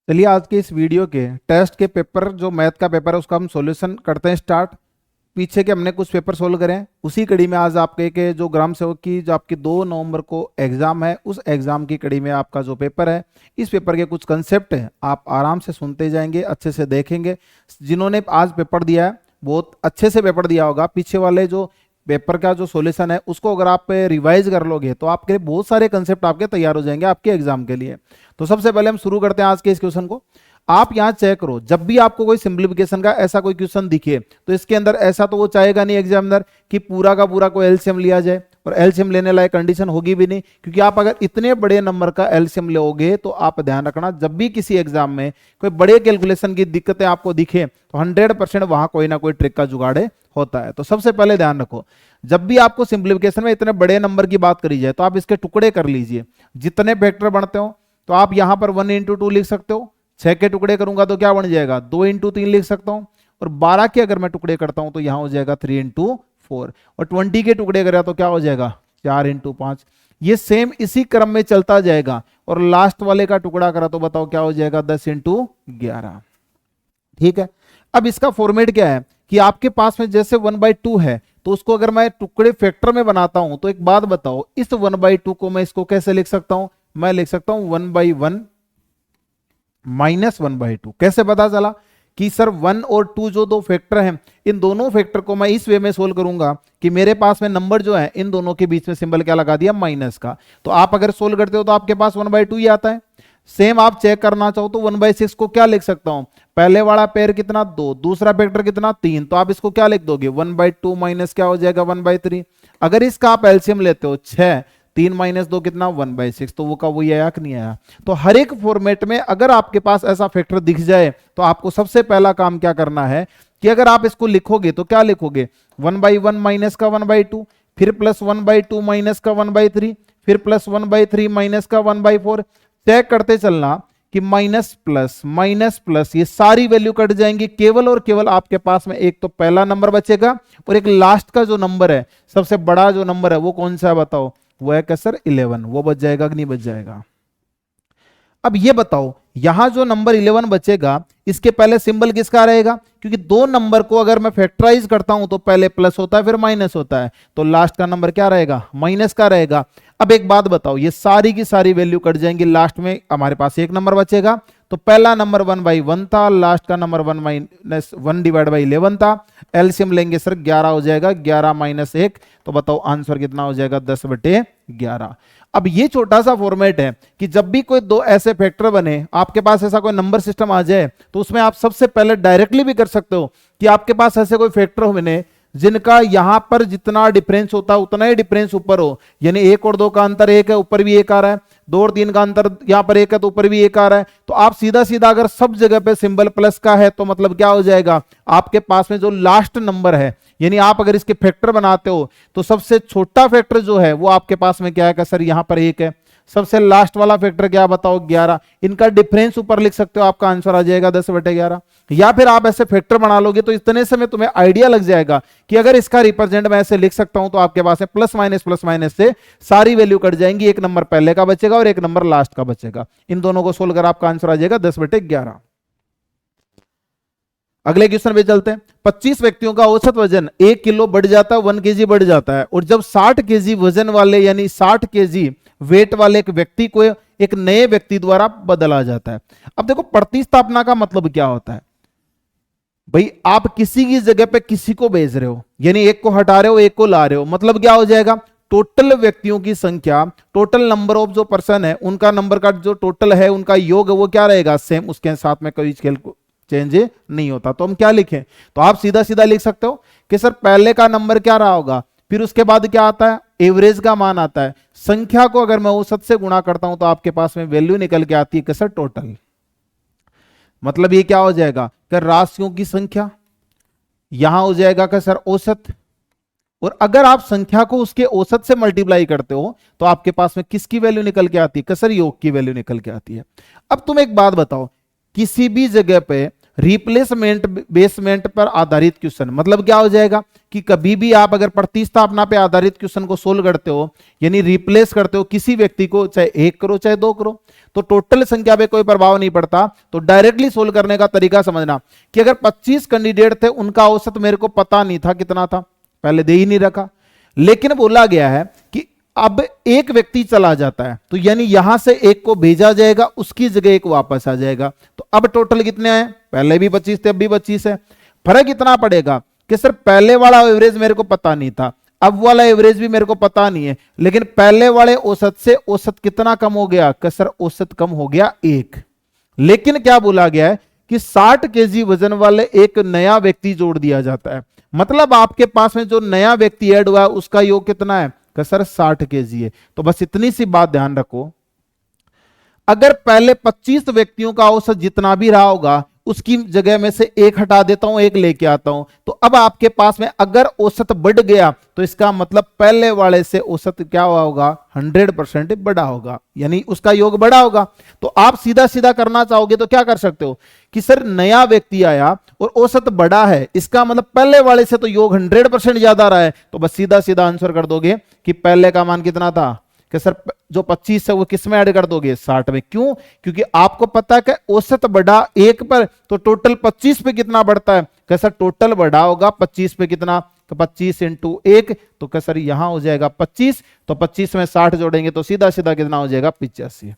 चलिए आज के इस वीडियो के टेस्ट के पेपर जो मैथ का पेपर है उसका हम सॉल्यूशन करते हैं स्टार्ट। पीछे के हमने कुछ पेपर सोल्व करे हैं, उसी कड़ी में आज आपके के जो ग्राम सेवक की जो आपकी 2 नवंबर को एग्जाम है उस एग्जाम की कड़ी में आपका जो पेपर है इस पेपर के कुछ कंसेप्ट है आप आराम से सुनते जाएंगे, अच्छे से देखेंगे। जिन्होंने आज पेपर दिया है बहुत अच्छे से पेपर दिया होगा। पीछे वाले जो पेपर का जो सॉल्यूशन है उसको अगर आप रिवाइज कर लोगे तो आपके लिए बहुत सारे कंसेप्ट आपके तैयार हो जाएंगे आपके एग्जाम के लिए। तो सबसे पहले हम शुरू करते हैं आज के इस क्वेश्चन को। आप यहां चेक करो, जब भी आपको कोई सिंप्लीफिकेशन का ऐसा कोई क्वेश्चन दिखे तो इसके अंदर ऐसा तो वो चाहेगा नहीं एग्जामिनर कि पूरा का पूरा कोई एलसीएम लिया जाए, और एलसीएम लेने लायक कंडीशन होगी भी नहीं, क्योंकि आप अगर इतने बड़े नंबर का एलसीएम लोगे तो आप ध्यान रखना जब भी किसी एग्जाम में कोई बड़े कैलकुलेशन की दिक्कतें आपको दिखे तो 100% वहां कोई ना कोई ट्रिक का जुगाड़ होता है। तो सबसे पहले ध्यान रखो, जब भी आपको सिंप्लीफिकेशन में इतने बड़े नंबर की बात करी जाए तो आप इसके टुकड़े कर लीजिए। जितने फैक्टर बनते हो तो आप यहां पर 1 × 2 लिख सकते हो। 6 के टुकड़े करूंगा तो क्या बन जाएगा 2 × 3 लिख सकता हूं। और 12 के अगर मैं टुकड़े करता हूं तो यहां हो जाएगा 3 × 4। और 20 के टुकड़े करा तो क्या हो जाएगा 4 × 5। ये सेम इसी क्रम में चलता जाएगा। और लास्ट वाले का टुकड़ा करा तो बताओ क्या हो जाएगा 10 × 11। ठीक है, अब इसका फॉर्मेट क्या है कि आपके पास में जैसे 1/2 है तो उसको अगर मैं टुकड़े फैक्टर में बनाता हूं तो एक बात बताओ, इस 1/2 को मैं इसको कैसे लिख सकता हूं? मैं लिख सकता हूं 1/1 -1/2। कैसे पता चला कि सर 1 और 2 जो दो फैक्टर हैं इन दोनों फैक्टर को मैं इस वे में सोल्व करूंगा कि मेरे पास में नंबर जो है इन दोनों के बीच में सिंबल क्या लगा दिया माइनस का। तो आप अगर सोल्व करते हो तो आपके पास 1/2 ही आता है। सेम आप चेक करना चाहो तो 1/6 को क्या लिख सकता हूं? पहले वाला पेयर कितना 2, दूसरा फैक्टर कितना 3, तो आप इसको क्या लिख दोगे 1/2 माइनस क्या हो जाएगा 1/3। अगर इसका आप एलसीएम लेते हो 6, 3 - 2 कितना 1/6, तो वो का वही आया कि नहीं आया। तो हर एक फॉर्मेट में अगर आपके पास ऐसा फैक्टर दिख जाए तो आपको सबसे पहला काम क्या करना है कि अगर आप इसको लिखोगे तो क्या लिखोगे 1/1 माइनस का 1/2, फिर प्लस 1/2 माइनस का 1/3, फिर प्लस 1/3 माइनस का 1/4। चेक करते चलना कि माइनस प्लस ये सारी वैल्यू कट जाएंगी, केवल और केवल आपके पास में एक तो पहला नंबर बचेगा और एक लास्ट का जो नंबर है सबसे बड़ा जो नंबर है वो कौन सा है बताओ? वो है क्या सर 11। वो बच जाएगा कि नहीं बच जाएगा? अब ये बताओ यहां जो नंबर 11 बचेगा इसके पहले सिंबल किसका रहेगा? क्योंकि दो नंबर को अगर मैं फैक्टराइज करता हूं तो पहले प्लस होता है फिर माइनस होता है, तो लास्ट का नंबर क्या रहेगा माइनस का रहेगा। अब एक बात बताओ, ये सारी की सारी वैल्यू कट जाएंगी, लास्ट में हमारे पास एक नंबर बचेगा। तो पहला नंबर 1/1 था, लास्ट का नंबर 1/11 था। एलसीएम लेंगे सर 11 हो जाएगा, 11 - 1, तो बताओ आंसर कितना हो जाएगा 10/11। अब ये छोटा सा फॉर्मेट है कि जब भी कोई दो ऐसे फैक्टर बने आपके पास ऐसा कोई नंबर सिस्टम आ जाए तो उसमें आप सबसे पहले डायरेक्टली भी कर सकते हो कि आपके पास ऐसे कोई फैक्टर बने जिनका यहां पर जितना डिफरेंस होता है उतना ही डिफरेंस ऊपर हो। यानी 1 और 2 का अंतर 1 है, ऊपर भी 1 आ रहा है, 2 और 3 का अंतर यहां पर 1 है तो ऊपर भी 1 आ रहा है। तो आप सीधा सीधा अगर सब जगह पे सिंबल प्लस का है तो मतलब क्या हो जाएगा आपके पास में जो लास्ट नंबर है, यानी आप अगर इसके फैक्टर बनाते हो तो सबसे छोटा फैक्टर जो है वो आपके पास में क्या है सर यहां पर 1 है। सबसे लास्ट वाला फैक्टर क्या बताओ 11। इनका डिफरेंस ऊपर लिख सकते हो, आपका आंसर आ जाएगा 10/11। या फिर आप ऐसे फैक्टर बना लोगे तो इतने से में तुम्हें आइडिया लग जाएगा कि अगर इसका रिप्रेजेंट मैं ऐसे लिख सकता हूं तो आपके पास है प्लस माइनस से सारी वैल्यू कट जाएंगी, एक नंबर पहले का बचेगा और एक नंबर लास्ट का बचेगा। इन दोनों को सोल्व कर आपका आंसर आ जाएगा 10/11। अगले क्वेश्चन पे चलते हैं। 25 व्यक्तियों का औसत वजन 1 किलो बढ़ जाता है, 1 kg बढ़ जाता है, और जब 60 kg वजन वाले यानी 60 kg वेट वाले एक व्यक्ति को एक नए व्यक्ति द्वारा बदला जाता है। अब देखो प्रतिस्थापना का मतलब क्या होता है भाई, आप किसी की जगह पे किसी को भेज रहे हो, यानी एक को हटा रहे हो एक को ला रहे हो, मतलब क्या हो जाएगा टोटल व्यक्तियों की संख्या, टोटल नंबर ऑफ जो पर्सन है उनका नंबर का जो टोटल है उनका योग है वो क्या रहेगा सेम, उसके साथ में कोई स्केल चेंज नहीं होता। तो हम क्या लिखें? तो आप सीधा सीधा लिख सकते हो कि सर पहले का नंबर क्या रहा होगा, फिर उसके बाद क्या आता है एवरेज का मान आता है, संख्या को अगर मैं औसत से गुणा करता हूं तो आपके पास में वैल्यू निकल के आती है कि सर टोटल। मतलब ये क्या हो जाएगा कि राशियों की संख्या, यहां हो जाएगा कि सर औसत, और अगर आप संख्या को उसके औसत से मल्टीप्लाई करते हो तो आपके पास में किसकी वैल्यू निकल के आती है कि सर योग की वैल्यू निकल के आती है। अब तुम एक बात बताओ, किसी भी जगह पे रिप्लेसमेंट बेसमेंट पर आधारित क्वेश्चन मतलब क्या हो जाएगा कि कभी भी आप अगर प्रतिस्थापना पे आधारित क्वेश्चन को सोल्व करते हो, यानी रिप्लेस करते हो किसी व्यक्ति को, चाहे 1 करो चाहे 2 करो, तो टोटल संख्या पे कोई प्रभाव नहीं पड़ता। तो डायरेक्टली सोल्व करने का तरीका समझना कि अगर 25 कैंडिडेट थे, उनका औसत मेरे को पता नहीं था कितना था, पहले दे ही नहीं रखा, लेकिन बोला गया है कि अब एक व्यक्ति चला जाता है, तो यानी यहां से एक को भेजा जाएगा, उसकी जगह एक वापस आ जाएगा। तो अब टोटल कितने आए, पहले भी 25 थे अब भी 25 है। फर्क इतना पड़ेगा कि सर पहले वाला एवरेज मेरे को पता नहीं था, अब वाला एवरेज भी मेरे को पता नहीं है, लेकिन पहले वाले औसत से औसत कितना कम हो गया, कि सर औसत कम हो गया 1। लेकिन क्या बोला गया है कि 60 केजी वजन वाले एक नया व्यक्ति जोड़ दिया जाता है, मतलब आपके पास में जो नया व्यक्ति ऐड हुआ है उसका योग कितना है, कि सर 60 केजी है। तो बस इतनी सी बात ध्यान रखो, अगर पहले 25 व्यक्तियों का औसत जितना भी रहा होगा उसकी जगह में से एक हटा देता हूं, एक लेके आता हूं, तो अब आपके पास में अगर औसत बढ़ गया तो इसका मतलब पहले वाले से औसत क्या हुआ होगा, 100% बढ़ा होगा, यानी उसका योग बढ़ा होगा। तो आप सीधा सीधा करना चाहोगे तो क्या कर सकते हो कि सर नया व्यक्ति आया और औसत बढ़ा है, इसका मतलब पहले वाले से तो योग 100% ज्यादा रहा है, तो बस सीधा सीधा आंसर कर दोगे कि पहले का मान कितना था, कि सर जो 25 है वो किस में ऐड कर दोगे, 60 में। क्यों, क्योंकि आपको पता है कि औसत बढ़ा 1 पर, तो टोटल 25 पे कितना बढ़ता है, कि सर टोटल बढ़ा होगा 25 पे कितना, तो 25 इंटू 1, तो कि सर यहां हो जाएगा 25, तो 25 में 60 जोड़ेंगे तो सीधा सीधा कितना हो जाएगा, 85।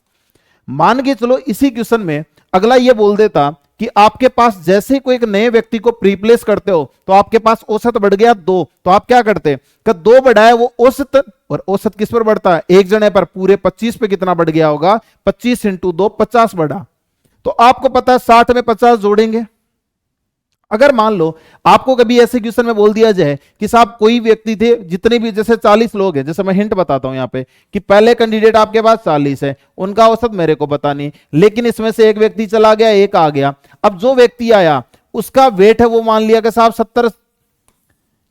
मान के चलो इसी क्वेश्चन में अगला ये बोल देता कि आपके पास जैसे ही कोई एक नए व्यक्ति को रिप्लेस करते हो तो आपके पास औसत बढ़ गया 2, तो आप क्या करते कि 2 बढ़ाए वो औसत, और औसत किस पर बढ़ता है, एक जने पर, पूरे 25 पे कितना बढ़ गया होगा, 25 इंटू 2 50 बढ़ा। तो आपको पता है 60 में 50 जोड़ेंगे। अगर मान लो आपको कभी ऐसे क्वेश्चन में बोल दिया जाए कि साहब कोई व्यक्ति थे, जितने भी जैसे 40 लोग हैं, जैसे मैं हिंट बताता हूं यहां पे कि पहले कैंडिडेट आपके पास 40 है, उनका औसत मेरे को पता नहीं, लेकिन इसमें से एक व्यक्ति चला गया, एक आ गया। अब जो व्यक्ति आया उसका वेट है वो मान लिया कि साहब 70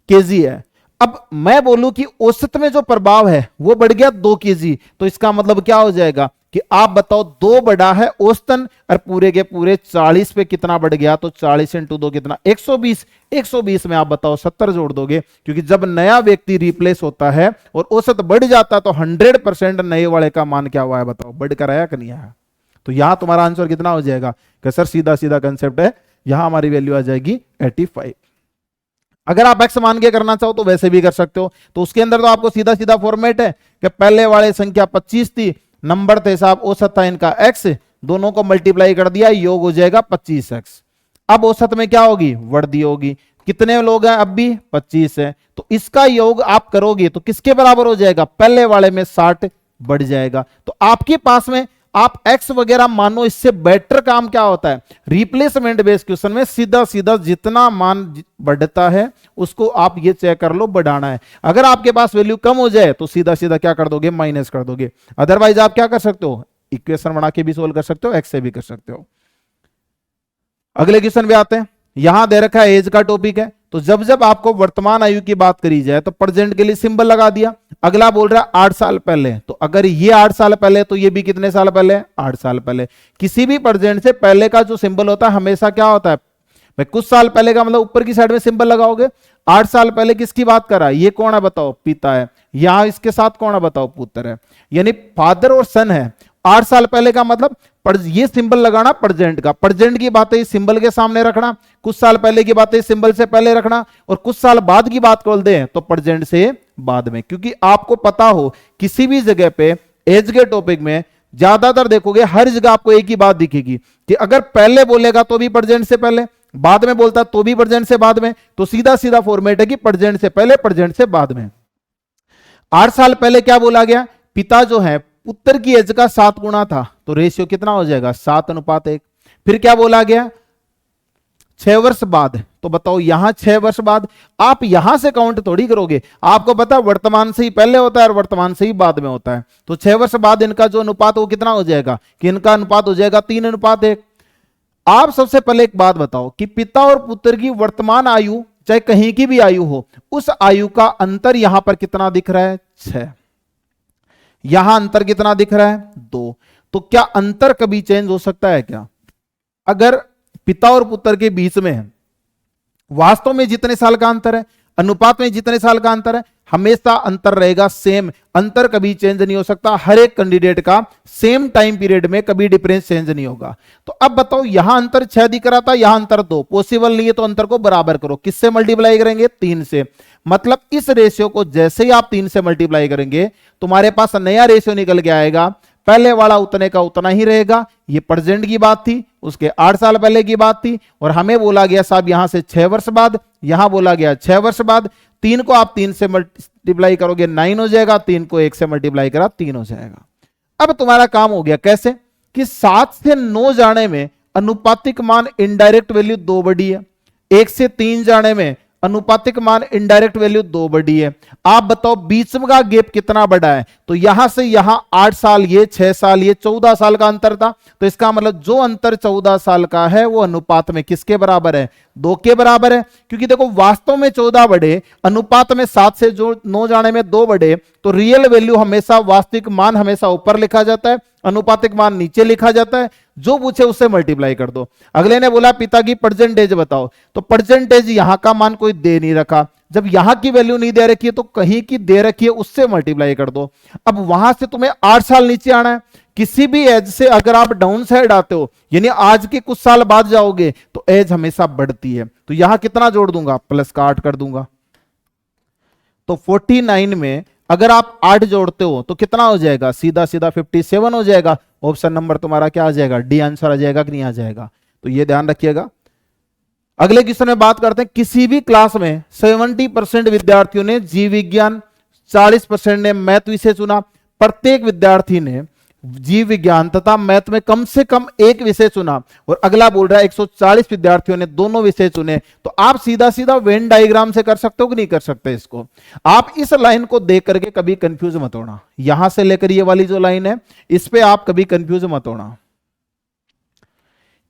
केजी है। अब मैं बोलूं कि औसत में जो प्रभाव है वो बढ़ गया 2 केजी, तो इसका मतलब क्या हो जाएगा कि आप बताओ 2 बढ़ा है औसतन और पूरे के पूरे 40 पे कितना बढ़ गया, तो 40 इंटू 2 कितना, 120। 120 में आप बताओ 70 जोड़ दोगे, क्योंकि जब नया व्यक्ति रिप्लेस होता है और औसत बढ़ जाता है तो 100% नए वाले का मान क्या हुआ है, बताओ बढ़कर आया कि नहीं आया। तो यहां तुम्हारा आंसर कितना हो जाएगा, कि सर सीधा सीधा कंसेप्ट है, यहां हमारी वैल्यू आ जाएगी 85। अगर आप x मान के करना चाहो तो वैसे भी कर सकते हो, तो उसके अंदर तो आपको सीधा सीधा फॉर्मेट है कि पहले वाले संख्या 25 थी, नंबर थे साहब औसत था इनका x, दोनों को मल्टीप्लाई कर दिया, योग हो जाएगा 25x। अब औसत में क्या होगी, वर्दी होगी, कितने लोग हैं, अब भी 25 है, तो इसका योग आप करोगे तो किसके बराबर हो जाएगा, पहले वाले में 60 बढ़ जाएगा। तो आपके पास में आप x वगैरह मानो, इससे बेटर काम क्या होता है, रिप्लेसमेंट बेस्ड क्वेश्चन में सीधा सीधा जितना मान बढ़ता है उसको आप ये चेक कर लो बढ़ाना है। अगर आपके पास वैल्यू कम हो जाए तो सीधा सीधा क्या कर दोगे, माइनस कर दोगे। अदरवाइज आप क्या कर सकते हो, इक्वेशन बना के भी सोल्व कर सकते हो, x से भी कर सकते हो। अगले क्वेश्चन पे आते हैं, यहां दे रखा है एज का टॉपिक है, तो जब जब आपको वर्तमान आयु की बात करी जाए तो प्रेजेंट के लिए सिंबल लगा दिया। अगला बोल रहा है 8 साल पहले, तो अगर ये 8 साल पहले तो ये भी कितने साल पहले, 8 साल पहले। किसी भी प्रेजेंट से पहले का जो सिंबल होता है हमेशा क्या होता है भाई, कुछ साल पहले का मतलब ऊपर की साइड में सिंबल लगाओगे। 8 साल पहले किसकी बात कर रहा है, ये कौन है बताओ, पिता है। यहां इसके साथ कौन है बताओ, पुत्र है, यानी फादर और सन है। 8 साल पहले का मतलब ये सिंबल लगाना प्रेजेंट का, प्रेजेंट की बातें इस सिंबल के सामने रखना, कुछ साल पहले की बातें इस सिंबल से पहले रखना, और कुछ साल बाद की बात खोल दें तो प्रेजेंट से बाद में। क्योंकि आपको पता हो किसी भी जगह पे एज के टॉपिक में ज्यादातर देखोगे हर जगह आपको एक ही बात दिखेगी कि अगर पहले बोलेगा तो भी प्रेजेंट से पहले, बाद में बोलता तो भी प्रेजेंट से बाद में। तो सीधा सीधा फॉर्मेट है कि प्रेजेंट से पहले प्रेजेंट से बाद में। 8 साल पहले क्या बोला गया, पिता जो है पुत्र की एज का 7 गुना था, तो रेशियो कितना हो जाएगा 7:1। फिर क्या बोला गया 6 वर्ष बाद, तो बताओ यहां 6 वर्ष बाद आप यहां से काउंट थोड़ी करोगे, आपको पता वर्तमान से ही पहले होता है और वर्तमान से ही बाद में होता है। तो 6 वर्ष बाद इनका जो अनुपात वो कितना हो जाएगा, कि इनका अनुपात हो जाएगा 3:1। आप सबसे पहले एक बात बताओ कि पिता और पुत्र की वर्तमान आयु चाहे कहीं की भी आयु हो, उस आयु का अंतर यहां पर कितना दिख रहा है 6, यहां अंतर कितना दिख रहा है 2। तो क्या अंतर कभी चेंज हो सकता है क्या, अगर पिता और पुत्र के बीच में है, वास्तव में जितने साल का अंतर है, अनुपात में जितने साल का अंतर है, हमेशा अंतर रहेगा सेम, अंतर कभी चेंज नहीं हो सकता। हर एक कैंडिडेट का सेम टाइम पीरियड में कभी डिफरेंस चेंज नहीं होगा। तो अब बताओ, यहां अंतर 6 दिख रहा था, यहां अंतर 2, पॉसिबल नहीं है, तो अंतर को बराबर करो। किससे मल्टीप्लाई करेंगे? 3 से। मतलब इस रेशियो को जैसे ही आप 3 से मल्टीप्लाई करेंगे, तुम्हारे पास नया रेशियो निकल के आएगा, पहले वाला उतने का उतना ही रहेगा। ये प्रेजेंट की बात थी, उसके 8 साल पहले की बात थी, और हमें बोला गया साहब यहां से 6 वर्ष बाद, यहां बोला गया 6 वर्ष बाद। 3 को आप 3 से मल्टीप्लाई करोगे 9 हो जाएगा, 3 को 1 से मल्टीप्लाई करा 3 हो जाएगा। अब तुम्हारा काम हो गया कैसे कि 7 से 9 जाने में अनुपातिक मान इनडायरेक्ट वैल्यू 2 बड़ी है, 1 से 3 जाने में अनुपातिक मान इनडायरेक्ट वैल्यू 2 बड़ी है। आप बताओ बीच में का गैप कितना बड़ा है? तो यहां से यहां 8 साल, ये 6 साल, ये 14 साल का अंतर था। तो इसका मतलब जो अंतर 14 साल का है वो अनुपात में किसके बराबर है? 2 के बराबर है। क्योंकि देखो वास्तव में 14 बड़े, अनुपात में 7 से जो 9 जाने में 2 बड़े, तो रियल वैल्यू हमेशा, वास्तविक मान हमेशा ऊपर लिखा जाता है, अनुपातिक मान नीचे लिखा जाता है। जो पूछे उससे मल्टीप्लाई कर दो। अगले ने बोला पिता की परसेंटेज बताओ, तो परसेंटेज यहां का मान कोई दे नहीं रखा, जब यहां की वैल्यू नहीं दे रखी है तो कहीं की दे रखी है उससे मल्टीप्लाई कर दो। अब वहां से तुम्हें 8 साल नीचे आना है। किसी भी एज से अगर आप डाउन साइड आते हो, यानी आज के कुछ साल बाद जाओगे, तो एज हमेशा बढ़ती है। तो यहां कितना जोड़ दूंगा? प्लस का 8 कर दूंगा। तो 49 में अगर आप 8 जोड़ते हो तो कितना हो जाएगा? सीधा सीधा 57 हो जाएगा। ऑप्शन नंबर तुम्हारा क्या आ जाएगा? डी आंसर आ जाएगा कि नहीं आ जाएगा? तो ये ध्यान रखिएगा। अगले क्वेश्चन में बात करते हैं, किसी भी क्लास में 70% विद्यार्थियों ने जीव विज्ञान, 40% ने मैथ विषय चुना। प्रत्येक विद्यार्थी ने जीव विज्ञान तथा मैथ में कम से कम एक विषय चुना, और अगला बोल रहा है 140 विद्यार्थियों ने दोनों विषय चुने। तो आप सीधा सीधा वेन डायग्राम से कर सकते हो कि नहीं कर सकते? इसको आप इस लाइन को देख करके कभी कंफ्यूज मत होना। यहां से लेकर ये वाली जो लाइन है, इस पे आप कभी कंफ्यूज मत होना,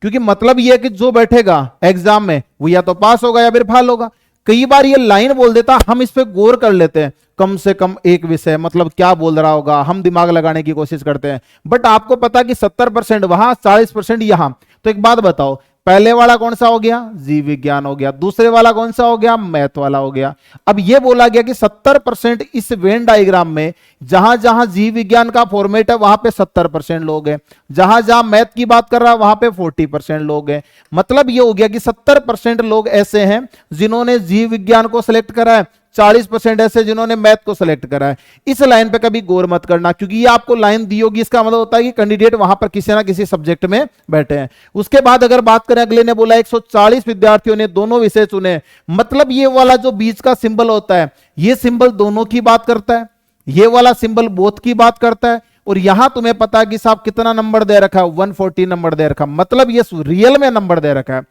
क्योंकि मतलब ये है कि जो बैठेगा एग्जाम में वो या तो पास होगा या फिर फेल होगा। कई बार ये लाइन बोल देता, हम इस पे गौर कर लेते हैं, कम से कम एक विषय, मतलब क्या बोल रहा होगा, हम दिमाग लगाने की कोशिश करते हैं। बट आपको पता कि 70% वहां, 40% यहां। तो एक बात बताओ, पहले वाला कौन सा हो गया? जीव विज्ञान हो गया। दूसरे वाला कौन सा हो गया? मैथ वाला हो गया। अब यह बोला गया कि 70% इस वेन डायग्राम में, जहां जहां जीव विज्ञान का फॉर्मेट है वहां पे 70% लोग हैं, जहां जहां मैथ की बात कर रहा है वहां पे 40% लोग हैं। मतलब यह हो गया कि 70% लोग ऐसे हैं जिन्होंने जीव विज्ञान को सिलेक्ट करा है, 40% ऐसे जिन्होंने मैथ को सिलेक्ट करा है। इस लाइन पे कभी गौर मत करना, क्योंकि ये आपको लाइन दी होगी, इसका मतलब होता है कि कैंडिडेट वहां पर किसी ना किसी सब्जेक्ट में बैठे हैं। उसके बाद अगर बात करें, अगले ने बोला 140 विद्यार्थियों ने दोनों विषय चुने। मतलब ये वाला जो बीच का सिंबल होता है, ये सिंबल दोनों की बात करता है, ये वाला सिंबल बोथ की बात करता है। और यहां तुम्हें पता है कि साहब कितना नंबर दे रखा है? 140 नंबर दे रखा, मतलब ये रियल में नंबर दे रखा है।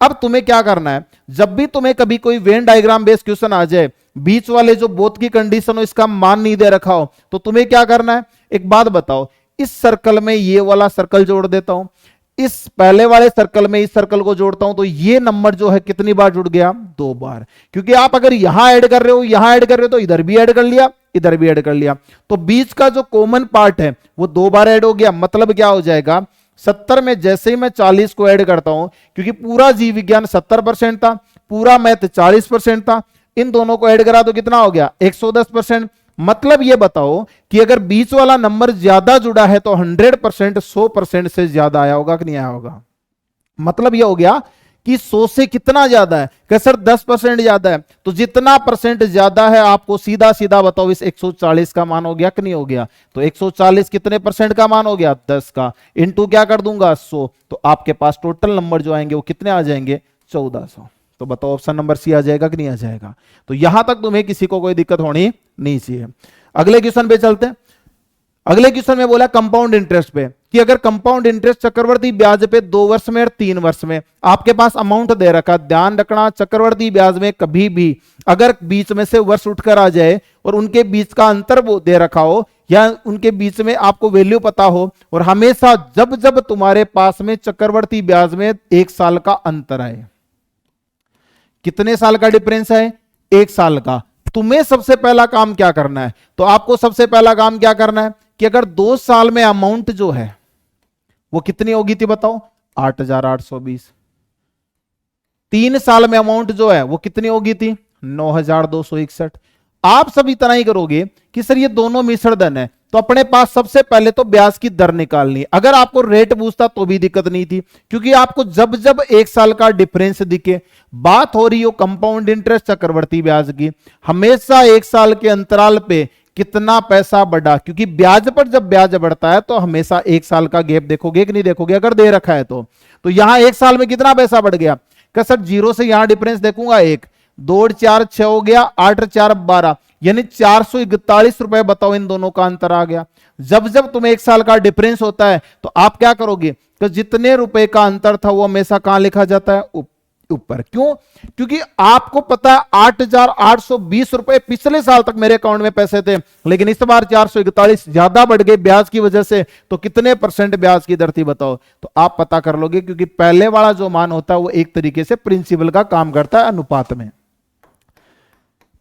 अब तुम्हें क्या करना है, जब भी तुम्हें कभी कोई वेन डायग्राम बेस्ड क्वेश्चन आ जाए, बीच वाले जो बोथ की कंडीशन हो, इसका मान नहीं दे रखा हो, तो तुम्हें क्या करना है? एक बात बताओ, इस सर्कल में ये वाला सर्कल जोड़ देता हूं, इस पहले वाले सर्कल में इस सर्कल को जोड़ता हूं, तो ये नंबर जो है कितनी बार जुड़ गया? 2 बार। क्योंकि आप अगर यहां ऐड कर रहे हो, यहां ऐड कर रहे हो, तो इधर भी ऐड कर लिया, इधर भी ऐड कर लिया, तो बीच का जो कॉमन पार्ट है वो 2 बार ऐड हो गया। मतलब क्या हो जाएगा? 70 में जैसे ही मैं 40 को ऐड करता हूं, क्योंकि पूरा जीव विज्ञान 70% था, पूरा मैथ 40% था, इन दोनों को ऐड करा तो कितना हो गया? 110%। मतलब ये बताओ कि अगर बीच वाला नंबर ज्यादा जुड़ा है तो 100%, 100% से ज्यादा आया होगा कि नहीं आया होगा? मतलब ये हो गया कि 100 से कितना ज्यादा है? क्या सर 10% ज्यादा है? तो जितना परसेंट ज्यादा है आपको सीधा सीधा बताओ, इस 140 का मान हो गया कि नहीं हो गया? तो 140 कितने परसेंट का मान हो गया? 10 का। इंटू क्या कर दूंगा? 100। तो आपके पास टोटल नंबर जो आएंगे वो कितने आ जाएंगे? 1400। तो बताओ ऑप्शन नंबर सी आ जाएगा कि नहीं आ जाएगा? तो यहां तक तुम्हें किसी को कोई दिक्कत होनी नहीं चाहिए। अगले क्वेश्चन पे चलते हैं। अगले क्वेश्चन में बोला कंपाउंड इंटरेस्ट पे, कि अगर कंपाउंड इंटरेस्ट चक्रवर्ती ब्याज पे 2 वर्ष में और 3 वर्ष में आपके पास अमाउंट दे रखा। ध्यान रखना, चक्रवर्ती ब्याज में कभी भी अगर बीच में से वर्ष उठकर आ जाए और उनके बीच का अंतर वो दे रखा हो, या उनके बीच में आपको वैल्यू पता हो, और हमेशा जब जब तुम्हारे पास में चक्रवर्ती ब्याज में 1 साल का अंतर आए, कितने साल का डिफरेंस है? 1 साल का। तुम्हें सबसे पहला काम क्या करना है? तो आपको सबसे पहला काम क्या करना है कि अगर 2 साल में अमाउंट जो है वो कितनी होगी थी बताओ? 8820। 3 साल में अमाउंट जो है वो कितनी होगी थी 9,261। आप सब इतना ही करोगे कि सर ये दोनों मिश्र धन है, तो अपने पास सबसे पहले तो ब्याज की दर निकालनी। अगर आपको रेट पूछता तो भी दिक्कत नहीं थी, क्योंकि आपको जब जब 1 साल का डिफरेंस दिखे, बात हो रही हो कंपाउंड इंटरेस्ट चक्रवर्ती ब्याज की, हमेशा 1 साल के अंतराल पे कितना पैसा बढ़ा, क्योंकि ब्याज पर जब ब्याज बढ़ता है तो हमेशा 1 साल का गैप देखोगे कि नहीं देखोगे, अगर दे रखा है तो यहां 1 साल में कितना पैसा बढ़ गया। क्या सर जीरो से यहां डिफरेंस देखूंगा 1, 2 और 4 6 हो गया, 8 और 4 12, यानी 441 रुपए बताओ इन दोनों का अंतर आ गया। जब जब तुम्हें 1 साल का डिफरेंस होता है तो आप क्या करोगे, तो जितने रुपए का अंतर था वो हमेशा कहां लिखा जाता है, ऊपर। क्यों? क्योंकि आपको पता है 8,820 रुपए पिछले साल तक मेरे अकाउंट में पैसे थे, लेकिन इस बार 441 ज्यादा बढ़ गए ब्याज की वजह से, तो कितने % ब्याज की दर थी बताओ। तो आप पता कर लोगे, क्योंकि पहले वाला जो मान होता है वो एक तरीके से प्रिंसिपल का काम करता है अनुपात में।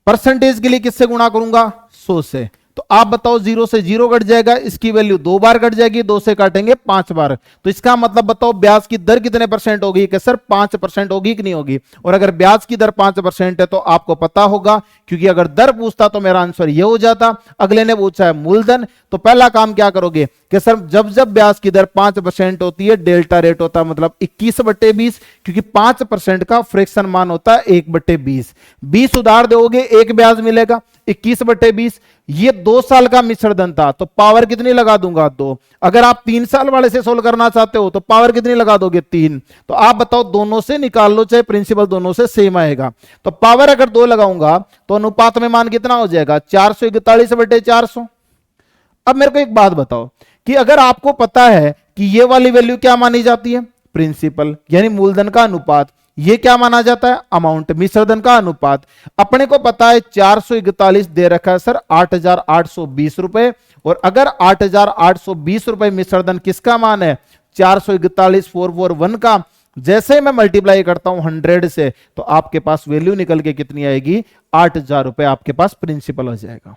परसेंटेज के लिए किससे गुणा करूंगा, 100 से। तो आप बताओ 0 से 0 कट जाएगा, इसकी वैल्यू 2 बार कट जाएगी, 2 से काटेंगे 5 बार, तो इसका मतलब बताओ ब्याज की दर कितने % होगी, कि सर 5% होगी कि नहीं होगी। और अगर ब्याज की दर 5% है तो आपको पता होगा, क्योंकि अगर दर पूछता तो मेरा आंसर ये हो जाता। अगले ने पूछा है मूलधन, तो पहला काम क्या करोगे कि सर जब जब ब्याज की दर 5% होती है, डेल्टा रेट होता है मतलब 21/20, क्योंकि 5% का फ्रैक्शन मान होता है 1/20। 20 उधार दोगे 1 ब्याज मिलेगा, 21/20। ये 2 साल का मिश्र धन था, तो पावर कितनी लगा दूंगा, 2। अगर आप 3 साल वाले से सोल्व करना चाहते हो तो पावर कितनी लगा दोगे, 3। तो आप बताओ दोनों से निकाल लो, चाहे प्रिंसिपल दोनों से सेम आएगा। तो पावर अगर 2 लगाऊंगा तो अनुपात में मान कितना हो जाएगा, 441/400। अब मेरे को एक बात बताओ कि अगर आपको पता है कि ये वाली वैल्यू क्या मानी जाती है, प्रिंसिपल यानी मूलधन का अनुपात, ये क्या माना जाता है, अमाउंट मिश्रधन का अनुपात। अपने को पता है 441 दे रखा है सर 8,820 रुपए, और अगर 8,820 रुपए मिश्रधन किसका मान है, 441,441 का। जैसे मैं मल्टीप्लाई करता हूं 100 से, तो आपके पास वैल्यू निकल के कितनी आएगी, 8,000 रुपए आपके पास प्रिंसिपल हो जाएगा।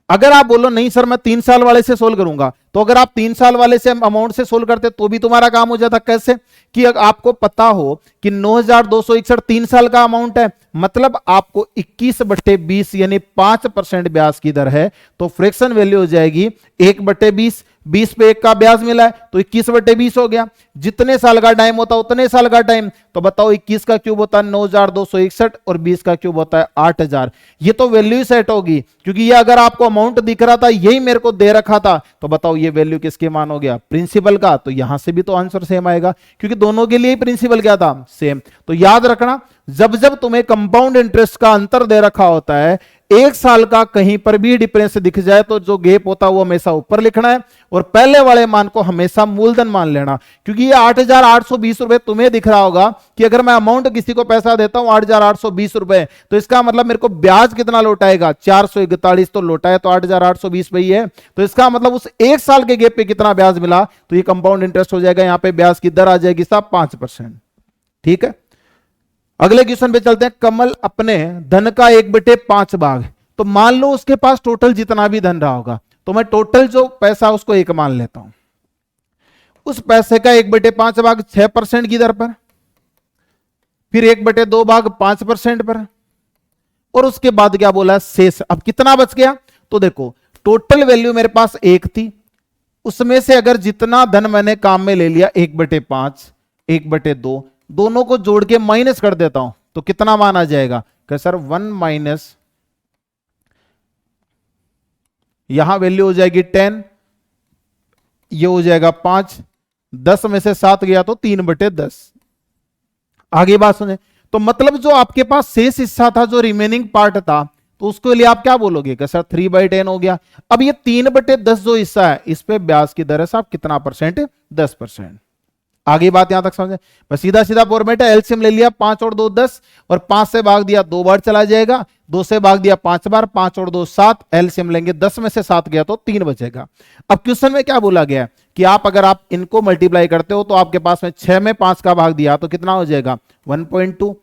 अगर आप बोलो नहीं सर मैं 3 साल वाले से सोल्व करूंगा, तो अगर आप 3 साल वाले से अमाउंट से सोल्व करते तो भी तुम्हारा काम हो जाता। कैसे? कि अगर आपको पता हो कि 9,261 3 साल का अमाउंट है, मतलब आपको 21/20 यानी 5% ब्याज की दर है, तो फ्रैक्शन वैल्यू हो जाएगी 1/20। 20 पे 1 का ब्याज मिला है तो 21/20 हो गया। जितने साल का टाइम होता है उतने साल का टाइम, तो बताओ 21 का क्यूब होता है 9,261 और 20 का क्यूब होता है 8,000। ये तो वैल्यू सेट होगी, क्योंकि ये अगर आपको अमाउंट दिख रहा था यही मेरे को दे रखा था, तो बताओ ये वैल्यू किसके मान हो गया, प्रिंसिपल का। तो यहां से भी तो आंसर सेम आएगा, क्योंकि दोनों के लिए प्रिंसिपल क्या था, सेम। तो याद रखना, जब जब तुम्हें कंपाउंड इंटरेस्ट का अंतर दे रखा होता है, 1 साल का कहीं पर भी डिफरेंस दिख जाए तो जो गैप होता है वो हमेशा ऊपर लिखना है, और पहले वाले मान को हमेशा मूलधन मान लेना। क्योंकि ये 8,820 रुपए तुम्हें दिख रहा होगा कि अगर मैं अमाउंट किसी को पैसा देता हूं 8,820 रुपए, तो इसका मतलब मेरे को ब्याज कितना लौटाएगा, 441 तो लौटाए, तो 8,820 वही है। तो इसका मतलब उस 1 साल के गैप पे कितना ब्याज मिला, तो ये कंपाउंड इंटरेस्ट हो जाएगा। यहां पे ब्याज की दर आ जाएगी साहब 5%। ठीक है, अगले क्वेश्चन पे चलते हैं। कमल अपने धन का 1/5 भाग, तो मान लो उसके पास टोटल जितना भी धन रहा होगा, तो मैं टोटल जो पैसा उसको 1 मान लेता हूं। उस पैसे का 1/5 भाग 6% की दर पर, फिर 1/2 भाग 5% पर, और उसके बाद क्या बोला, शेष। अब कितना बच गया, तो देखो टोटल वैल्यू मेरे पास 1 थी, उसमें से अगर जितना धन मैंने काम में ले लिया 1/5 1/2, दोनों को जोड़ के माइनस कर देता हूं, तो कितना मान आ जाएगा, कि सर 1 माइनस, यहां वैल्यू हो जाएगी 10, ये हो जाएगा 5, 10 में से 7 गया तो 3/10। आगे बात सुने, तो मतलब जो आपके पास शेष हिस्सा था, जो रिमेनिंग पार्ट था, तो उसके लिए आप क्या बोलोगे, कि सर 3/10 हो गया। अब ये 3/10 जो हिस्सा है, इस पे ब्याज की दर है साहब कितना %, 10%। आगे बात यहां तक समझे, बस सीधा सीधा फॉर्मेट है। एलसीएम ले लिया, 5 और 2 10, और 5 से भाग दिया 2 बार चला जाएगा, 2 से भाग दिया 5 बार, 5 और 2 7, एलसीएम लेंगे 10 में से 7 गया तो 3 बचेगा। अब क्वेश्चन में क्या बोला गया कि आप अगर आप इनको मल्टीप्लाई करते हो तो आपके पास में 6 में 5 का भाग दिया तो कितना हो जाएगा 1.2,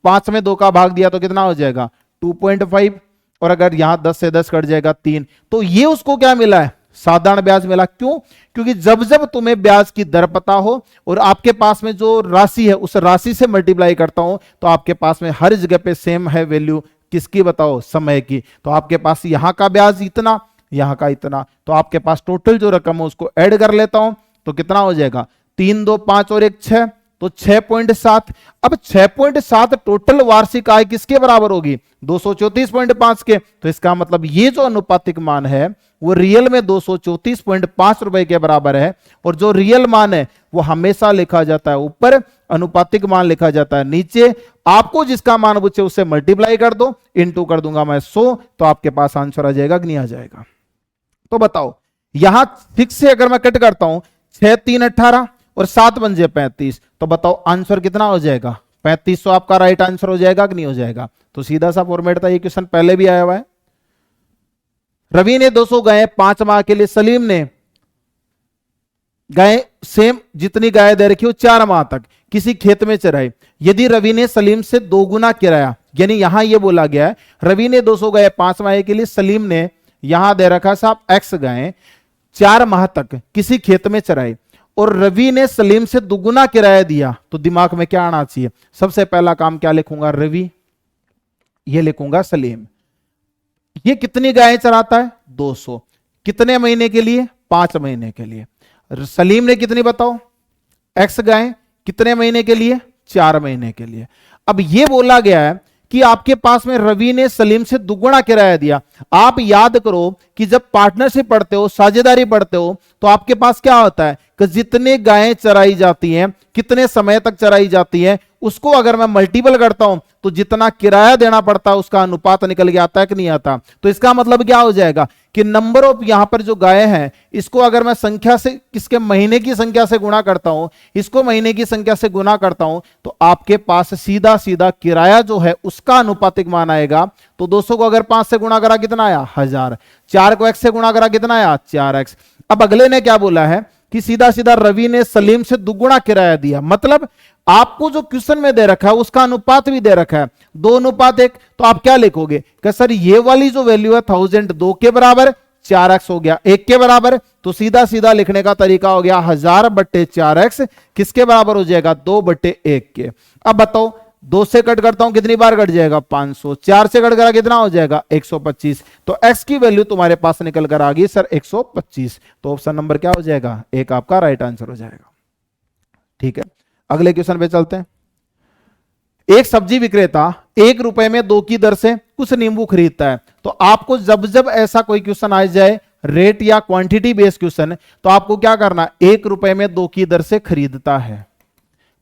5 में 2 का भाग दिया तो कितना हो जाएगा 2.5, और अगर यहां 10 से 10 कट जाएगा 3, तो ये उसको क्या मिला है, साधारण ब्याज मिला। क्यों? क्योंकि जब जब तुम्हें ब्याज की दर पता हो और आपके पास में जो राशि है उस राशि से मल्टीप्लाई करता हूं तो आपके पास में हर जगह पे सेम है वैल्यू। किसकी बताओ? समय की। तो आपके पास यहां का ब्याज इतना, यहां का इतना, तो आपके पास टोटल जो रकम है उसको ऐड कर लेता हूं तो कितना हो जाएगा? 3 2 5 और 1 6, तो 6.7। अब 6.7 टोटल वार्षिक आय किसके बराबर होगी? 234.5 के। तो इसका मतलब ये जो अनुपातिक मान है वो रियल में 234.5 रुपए के बराबर है। और जो रियल मान है वो हमेशा लिखा जाता है ऊपर, अनुपातिक मान लिखा जाता है नीचे। आपको जिसका मान पूछे उससे मल्टीप्लाई कर दो, इनटू कर दूंगा मैं 100, तो आपके पास आंसर आ जाएगा कि नहीं आ जाएगा? तो बताओ, यहां 6 से अगर मैं कट करता हूं, 6 3 18 और 7 बन जाए 35, तो बताओ आंसर कितना हो जाएगा? 3500 आपका राइट आंसर हो जाएगा कि नहीं हो जाएगा? तो सीधा सा फॉर्मेट था, ये क्वेश्चन पहले भी आया हुआ है। रवि ने 200 गाय 5 माह के लिए, सलीम ने गाय सेम जितनी गाय दे रखी हो 4 माह तक किसी खेत में चराई। यदि रवि ने सलीम से 2 गुना किराया, यानी यहां यह बोला गया है रवि ने 200 गाय 5 माह के लिए, सलीम ने यहां दे रखा साहब एक्स गाय 4 माह तक किसी खेत में चराई और रवि ने सलीम से 2 गुना किराया दिया, तो दिमाग में क्या आना चाहिए? सबसे पहला काम क्या लिखूंगा? रवि, ये लिखूंगा सलीम। ये कितनी गायें चराता है? 200। कितने महीने के लिए? 5 महीने के लिए। सलीम ने कितनी बताओ? एक्स गायें। कितने महीने के लिए? 4 महीने के लिए। अब ये बोला गया है कि आपके पास में रवि ने सलीम से 2 गुना किराया दिया। आप याद करो कि जब पार्टनरशिप पढ़ते हो, साझेदारी पढ़ते हो, तो आपके पास क्या होता है कि जितने गायें चराई जाती हैं, कितने समय तक चराई जाती है, उसको अगर मैं मल्टीपल करता हूं तो जितना किराया देना पड़ता है उसका अनुपात निकल के आता है कि नहीं आता? तो इसका मतलब क्या हो जाएगा कि नंबर ऑफ यहां पर जो गायें हैं इसको अगर मैं संख्या से, किसके महीने की संख्या से गुणा करता हूं, इसको महीने की संख्या से गुणा करता हूं, तो आपके पास सीधा सीधा किराया जो है उसका अनुपातिक मान आएगा। तो 200 को अगर 5 से गुणा करा कितना आया? 1000। 4 को x से गुणा करा कितना आया? 4x। अब अगले ने क्या बोला है कि सीधा सीधा रवि ने सलीम से 2 गुना किराया दिया। मतलब आपको जो क्वेश्चन में दे रखा है उसका अनुपात भी दे रखा है 2:1। तो आप क्या लिखोगे कि सर ये वाली जो वैल्यू है 1000 2 के बराबर, 4x हो गया 1 के बराबर, तो सीधा सीधा लिखने का तरीका हो गया 1000/4x किसके बराबर हो जाएगा? 2/1 के। अब बताओ 2 से कट करता हूं कितनी बार कट जाएगा? 500। 4 से कट करा कितना हो जाएगा? 125। तो x की वैल्यू तुम्हारे पास निकल कर आ गई सर 125। तो ऑप्शन नंबर क्या हो जाएगा? 1 आपका राइट आंसर हो जाएगा। ठीक है, अगले क्वेश्चन पे चलते हैं। एक सब्जी विक्रेता 1 रुपए में 2 की दर से कुछ नींबू खरीदता है। तो आपको जब जब ऐसा कोई क्वेश्चन आ जाए, रेट या क्वांटिटी बेस्ड क्वेश्चन, तो आपको क्या करना? 1 रुपए में 2 की दर से खरीदता है।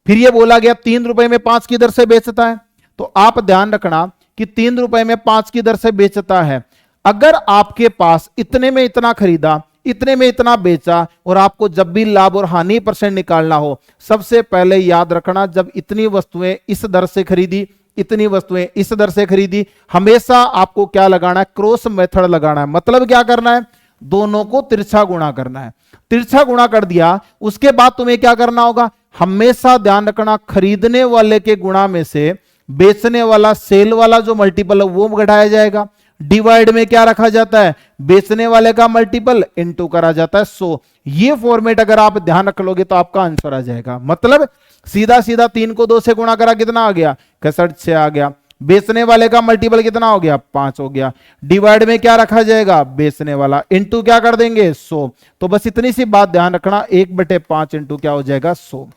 फिर ये बोला गया 3 रुपए में 5 की दर से बेचता है। तो आप ध्यान रखना कि 3 रुपए में 5 की दर से बेचता है। अगर आपके पास इतने में इतना खरीदा, इतने में इतना बेचा, और आपको जब भी लाभ और हानि परसेंट निकालना हो, सबसे पहले याद रखना जब इतनी वस्तुएं इस दर से खरीदी, इतनी वस्तुएं इस दर से खरीदी, हमेशा आपको क्या लगाना है? क्रॉस मेथड लगाना है। मतलब क्या करना है? दोनों को तिरछा गुणा करना है। तिरछा गुणा कर दिया, उसके बाद तुम्हें क्या करना होगा? हमेशा ध्यान रखना खरीदने वाले के गुणा में से बेचने वाला, सेल वाला जो मल्टीपल है वो घटाया जाएगा। डिवाइड में क्या रखा जाता है? बेचने वाले का मल्टीपल इनटू करा जाता है 100। ये फॉर्मेट अगर आप ध्यान रख लोगे तो आपका आंसर आ जाएगा। मतलब सीधा सीधा 3 को 2 से गुणा करा कितना आ गया? 61 आ गया। बेचने वाले का मल्टीपल कितना हो गया? 5 हो गया। डिवाइड में क्या रखा जाएगा? बेचने वाला इनटू क्या कर देंगे? 100। तो बस इतनी सी बात ध्यान रखना, 1/5 इनटू क्या हो जाएगा? 100।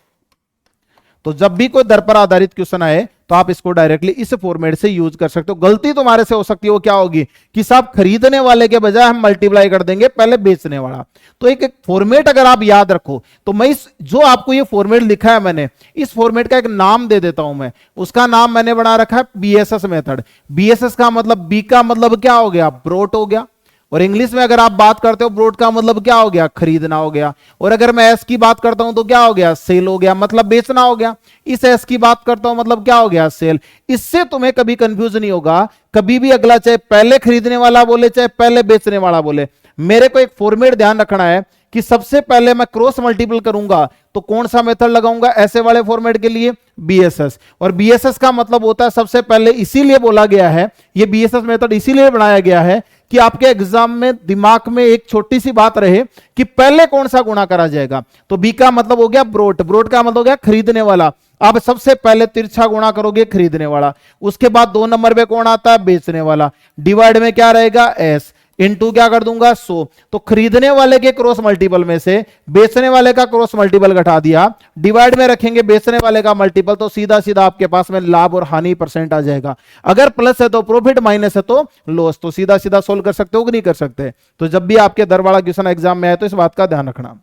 तो जब भी कोई दर पर आधारित क्वेश्चन आए तो आप इसको डायरेक्टली इस फॉर्मेट से यूज कर सकते हो। गलती तुम्हारे से हो सकती है, वो क्या होगी कि साहब खरीदने वाले के बजाय हम मल्टीप्लाई कर देंगे पहले बेचने वाला। तो एक फॉर्मेट अगर आप याद रखो तो मैं इस जो आपको ये फॉर्मेट लिखा है मैंने, इस फॉर्मेट का एक नाम दे देता हूं मैं। उसका नाम मैंने बना रखा है बीएसएस मेथड। बीएसएस का मतलब, बी का मतलब क्या हो गया? ब्रोट हो गया। और इंग्लिश में अगर आप बात करते हो ब्रोट का मतलब क्या हो गया? खरीदना हो गया। और अगर मैं एस की बात करता हूं तो क्या हो गया? सेल हो गया, मतलब बेचना हो गया। इस एस की बात करता हूं मतलब क्या हो गया? सेल। इससे तुम्हें कभी कंफ्यूज नहीं होगा। कभी भी अगला चाहे पहले खरीदने वाला बोले चाहे पहले बेचने वाला बोले, मेरे को एक फॉर्मेट ध्यान रखना है कि सबसे पहले मैं क्रॉस मल्टीपल करूंगा तो कौन सा मेथड लगाऊंगा ऐसे वाले फॉर्मेट के लिए? बीएसएस। और बीएसएस का मतलब होता है सबसे पहले, इसीलिए बोला गया है, ये बीएसएस मेथड इसीलिए बनाया गया है कि आपके एग्जाम में दिमाग में एक छोटी सी बात रहे कि पहले कौन सा गुणा करा जाएगा। तो बी का मतलब हो गया ब्रोट, ब्रोट का मतलब हो गया खरीदने वाला। आप सबसे पहले तिरछा गुणा करोगे खरीदने वाला, उसके बाद 2 नंबर पे कौन आता है, बेचने वाला। डिवाइड में क्या रहेगा, एस, इनटू क्या कर दूंगा 100। तो खरीदने वाले के क्रॉस मल्टीपल में से बेचने वाले का क्रॉस मल्टीपल घटा दिया, डिवाइड में रखेंगे बेचने वाले का मल्टीपल, तो सीधा सीधा आपके पास में लाभ और हानि परसेंट आ जाएगा। अगर प्लस है तो प्रॉफिट, माइनस है तो लॉस। तो सीधा सीधा सोल्व कर सकते हो कि नहीं कर सकते। तो जब भी आपके दरवाड़ा क्वेश्चन एग्जाम में आए तो इस बात का ध्यान रखना।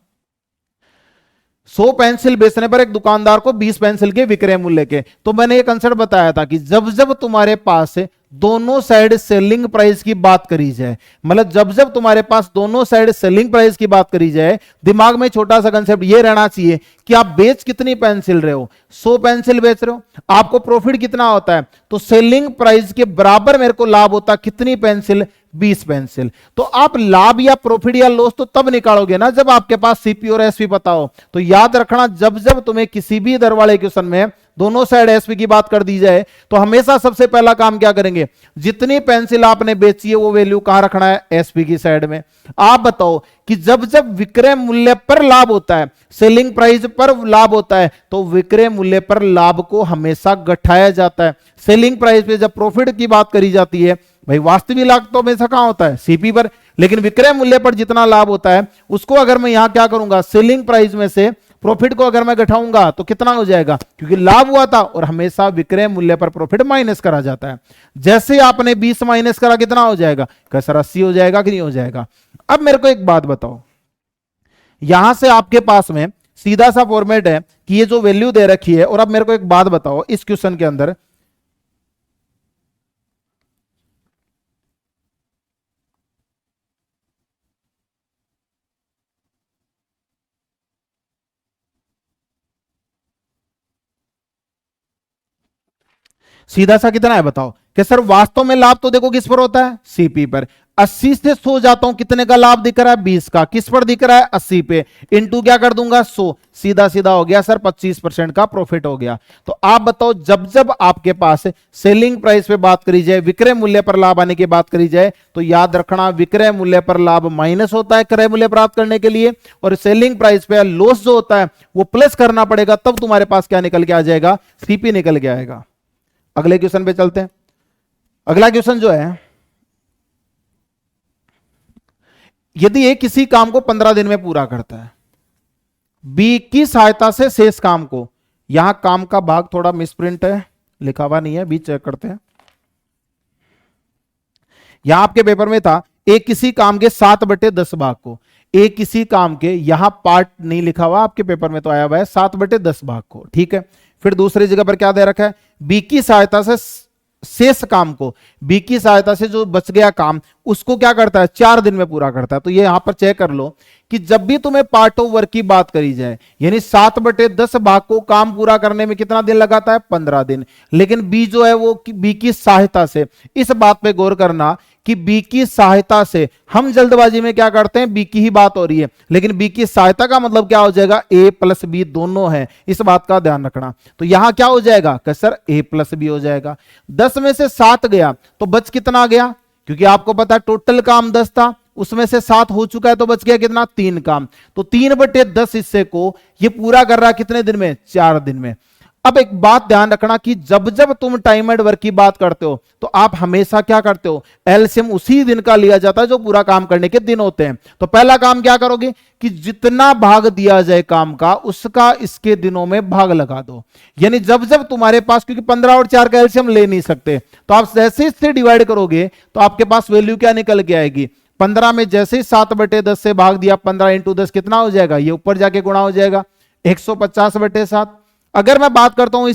100 पेंसिल बेचने पर एक दुकानदार को 20 पेंसिल के विक्रय मूल्य के, तो मैंने ये कंसेप्ट बताया था कि जब जब तुम्हारे पास दोनों साइड सेलिंग प्राइस की बात करी जाए, मतलब जब जब तुम्हारे पास दोनों साइड सेलिंग प्राइस की बात करी जाए, दिमाग में छोटा सा कंसेप्ट ये रहना चाहिए कि आप बेच कितनी पेंसिल रहे हो, 100 पेंसिल बेच रहे हो, आपको प्रॉफिट कितना होता है, तो सेलिंग प्राइस के बराबर मेरे को लाभ होता कितनी पेंसिल, 20 पेंसिल। तो आप लाभ या प्रॉफिट या लॉस तो तब निकालोगे ना जब आपके पास सीपी और एसपी पता हो। तो याद रखना, जब जब तुम्हें किसी भी दर वाले क्वेश्चन में दोनों साइड एसपी की बात कर दी जाए तो हमेशा सबसे पहला काम क्या करेंगे, जितनी पेंसिल आपने बेची है वो वैल्यू कहां रखना है, एसपी की साइड में। आप बताओ कि जब जब विक्रय मूल्य पर लाभ होता है, सेलिंग प्राइस पर लाभ होता है, तो विक्रय मूल्य पर लाभ को हमेशा घटाया जाता है। सेलिंग प्राइस पे जब प्रॉफिट की बात करी जाती है, भाई वास्तविक लाभ तो हमेशा कहां होता है, सीपी पर, लेकिन विक्रय मूल्य पर जितना लाभ होता है उसको अगर मैं यहां क्या करूंगा, सेलिंग प्राइस में से प्रॉफिट को अगर मैं घटाऊंगा तो कितना हो जाएगा, क्योंकि लाभ हुआ था और हमेशा विक्रय मूल्य पर प्रॉफिट माइनस करा जाता है। जैसे आपने 20 माइनस करा कितना हो जाएगा, सर 80 हो जाएगा कि नहीं हो जाएगा। अब मेरे को एक बात बताओ, यहां से आपके पास में सीधा सा फॉर्मेट है कि ये जो वैल्यू दे रखी है, और अब मेरे को एक बात बताओ, इस क्वेश्चन के अंदर सीधा सा कितना है बताओ, कि सर वास्तव में लाभ तो देखो किस पर होता है, सीपी पर। 80 से 100 जाता हूं, कितने का लाभ दिख रहा है, 20 का। किस पर दिख रहा है, 80 पे, इनटू क्या कर दूंगा 100, सीधा सीधा हो गया सर 25% का प्रॉफिट हो गया। तो आप बताओ, जब जब आपके पास सेलिंग प्राइस पे बात करी जाए, विक्रय मूल्य पर लाभ आने की बात करी जाए, तो याद रखना विक्रय मूल्य पर लाभ माइनस होता है क्रय मूल्य प्राप्त करने के लिए, और सेलिंग प्राइस पे लॉस जो होता है वो प्लस करना पड़ेगा, तब तुम्हारे पास क्या निकल के आ जाएगा, सीपी निकल के आएगा। अगले क्वेश्चन पे चलते हैं। अगला क्वेश्चन जो है, यदि ए किसी काम को 15 दिन में पूरा करता है, बी की सहायता से शेष काम को, यहां काम का भाग थोड़ा मिसप्रिंट है, लिखा हुआ नहीं है, बी चेक करते हैं। यहां आपके पेपर में था ए किसी काम के 7/10 भाग को, ए किसी काम के, यहां पार्ट नहीं लिखा हुआ, आपके पेपर में तो आया हुआ है 7/10 भाग को, ठीक है। फिर दूसरी जगह पर क्या दे रखा है, बी की सहायता से शेष काम को, बी की सहायता से जो बच गया काम उसको क्या करता है, 4 दिन में पूरा करता है। तो ये यहां पर चेक कर लो कि जब भी तुम्हें पार्ट ऑफ वर्क की बात करी जाए, यानी 7/10 भाग को काम पूरा करने में कितना दिन लगाता है, 15 दिन। लेकिन बी जो है वो बी की सहायता से, इस बात पे गौर करना कि बी की सहायता से, हम जल्दबाजी में क्या करते हैं, बी की ही बात हो रही है, लेकिन बी की सहायता का मतलब क्या हो जाएगा, ए प्लस बी दोनों है, इस बात का ध्यान रखना। तो यहां क्या हो जाएगा, सर ए प्लस बी हो जाएगा। 10 में से 7 गया तो बच कितना गया, क्योंकि आपको पता है टोटल काम 10 था, उसमें से 7 हो चुका है, तो बच गया कितना, 3 काम। तो 3/10 हिस्से को ये पूरा कर रहा है कितने दिन में, 4 दिन में। अब एक बात ध्यान रखना कि जब जब तुम टाइम एंड वर्क की बात करते हो तो आप हमेशा क्या करते हो, एलसीएम उसी दिन का लिया जाता है जो पूरा काम करने के दिन होते हैं। तो पहला काम क्या करोगे कि जितना भाग दिया जाए काम का, उसका इसके दिनों में भाग लगा दो। यानी जब जब तुम्हारे पास, क्योंकि 15 और 4 का एलसीएम ले नहीं सकते, तो आप जैसे इससे डिवाइड करोगे तो आपके पास वैल्यू क्या निकल के आएगी, 15 में जैसे ही 7/10 से भाग दिया, 15 × 10 कितना हो जाएगा, ये ऊपर जाके गुणा हो जाएगा 150/7। अगर मैं बात करता हूं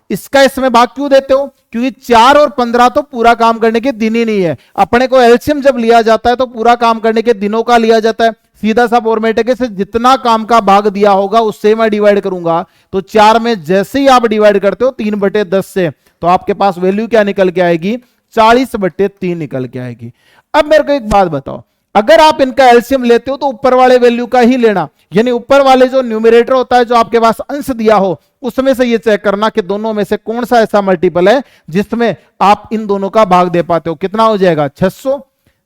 इसका इसमें भाग क्यों देते हो, क्योंकि 4 और 15 तो पूरा काम करने के दिन ही नहीं है। अपने को एलसीएम जब लिया जाता है तो पूरा काम करने के दिनों का लिया जाता है। सीधा सा फॉर्मेट है कि जितना काम का भाग दिया होगा उससे मैं डिवाइड करूंगा। तो 4 में जैसे ही आप डिवाइड करते हो 3/10 से, तो आपके पास वैल्यू क्या निकल के आएगी, 40/3 निकल के आएगी। अब मेरे को एक बात बताओ, अगर आप इनका एलसीएम लेते हो तो ऊपर वाले वैल्यू का ही लेना, यानी ऊपर वाले जो न्यूमरेटर होता है, जो आपके पास अंश दिया हो, उसमें से ये चेक करना कि दोनों में से कौन सा ऐसा मल्टीपल है जिसमें आप इन दोनों का भाग दे पाते हो। कितना हो जाएगा 600,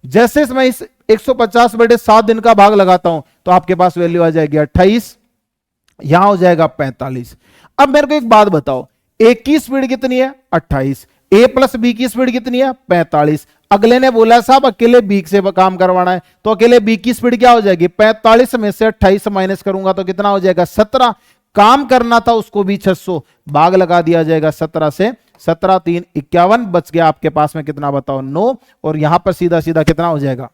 जैसे मैं इस 150/7 दिन का भाग लगाता हूं तो आपके पास वैल्यू आ जाएगी 28, यहां हो जाएगा 45। अब मेरे को एक बात बताओ, ए की स्पीड कितनी है 28, ए प्लस बी की स्पीड कितनी है 45। अगले ने बोला साहब अकेले बी से काम करवाना है, तो अकेले बी की स्पीड क्या हो जाएगी 45 में से 28 माइनस करूंगा तो कितना हो जाएगा 17। काम करना था उसको भी 600, भाग लगा दिया जाएगा 17 से, 17 3 51, बच गया आपके पास में कितना बताओ 9, और यहां पर सीधा सीधा कितना हो जाएगा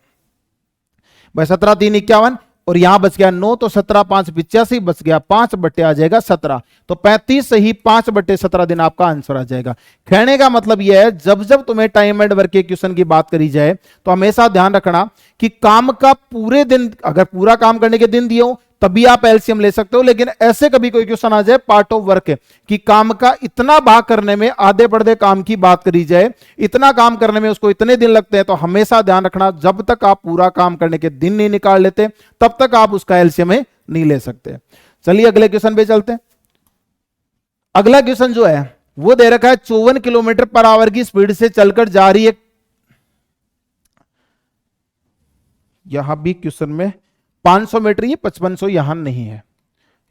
भाई 17 3 51, और यहां बच गया 9, तो 17 5 85, बच गया 5 बट्टे आ जाएगा 17, तो 35 से ही 5/17 दिन आपका आंसर आ जाएगा। कहने का मतलब यह है जब जब तुम्हें टाइम एंड वर्क के क्वेश्चन की बात करी जाए तो हमेशा ध्यान रखना कि काम का पूरे दिन, अगर पूरा काम करने के दिन दिए हो तभी आप एलसीएम ले सकते हो, लेकिन ऐसे कभी कोई क्वेश्चन आ जाए पार्ट ऑफ वर्क कि काम का इतना भाग करने में आधे पड़दे काम की बात करी जाए, इतना काम करने में उसको इतने दिन लगते हैं, तो हमेशा ध्यान रखना जब तक आप पूरा काम करने के दिन नहीं निकाल लेते तब तक आप उसका एलसीएम नहीं ले सकते। चलिए अगले क्वेश्चन पे चलते हैं। अगला क्वेश्चन जो है वो दे रखा है 54 किलोमीटर पर आवर की स्पीड से चलकर जा रही है, यहां भी क्वेश्चन में 500 मीटर, ये 5500 यहां नहीं है,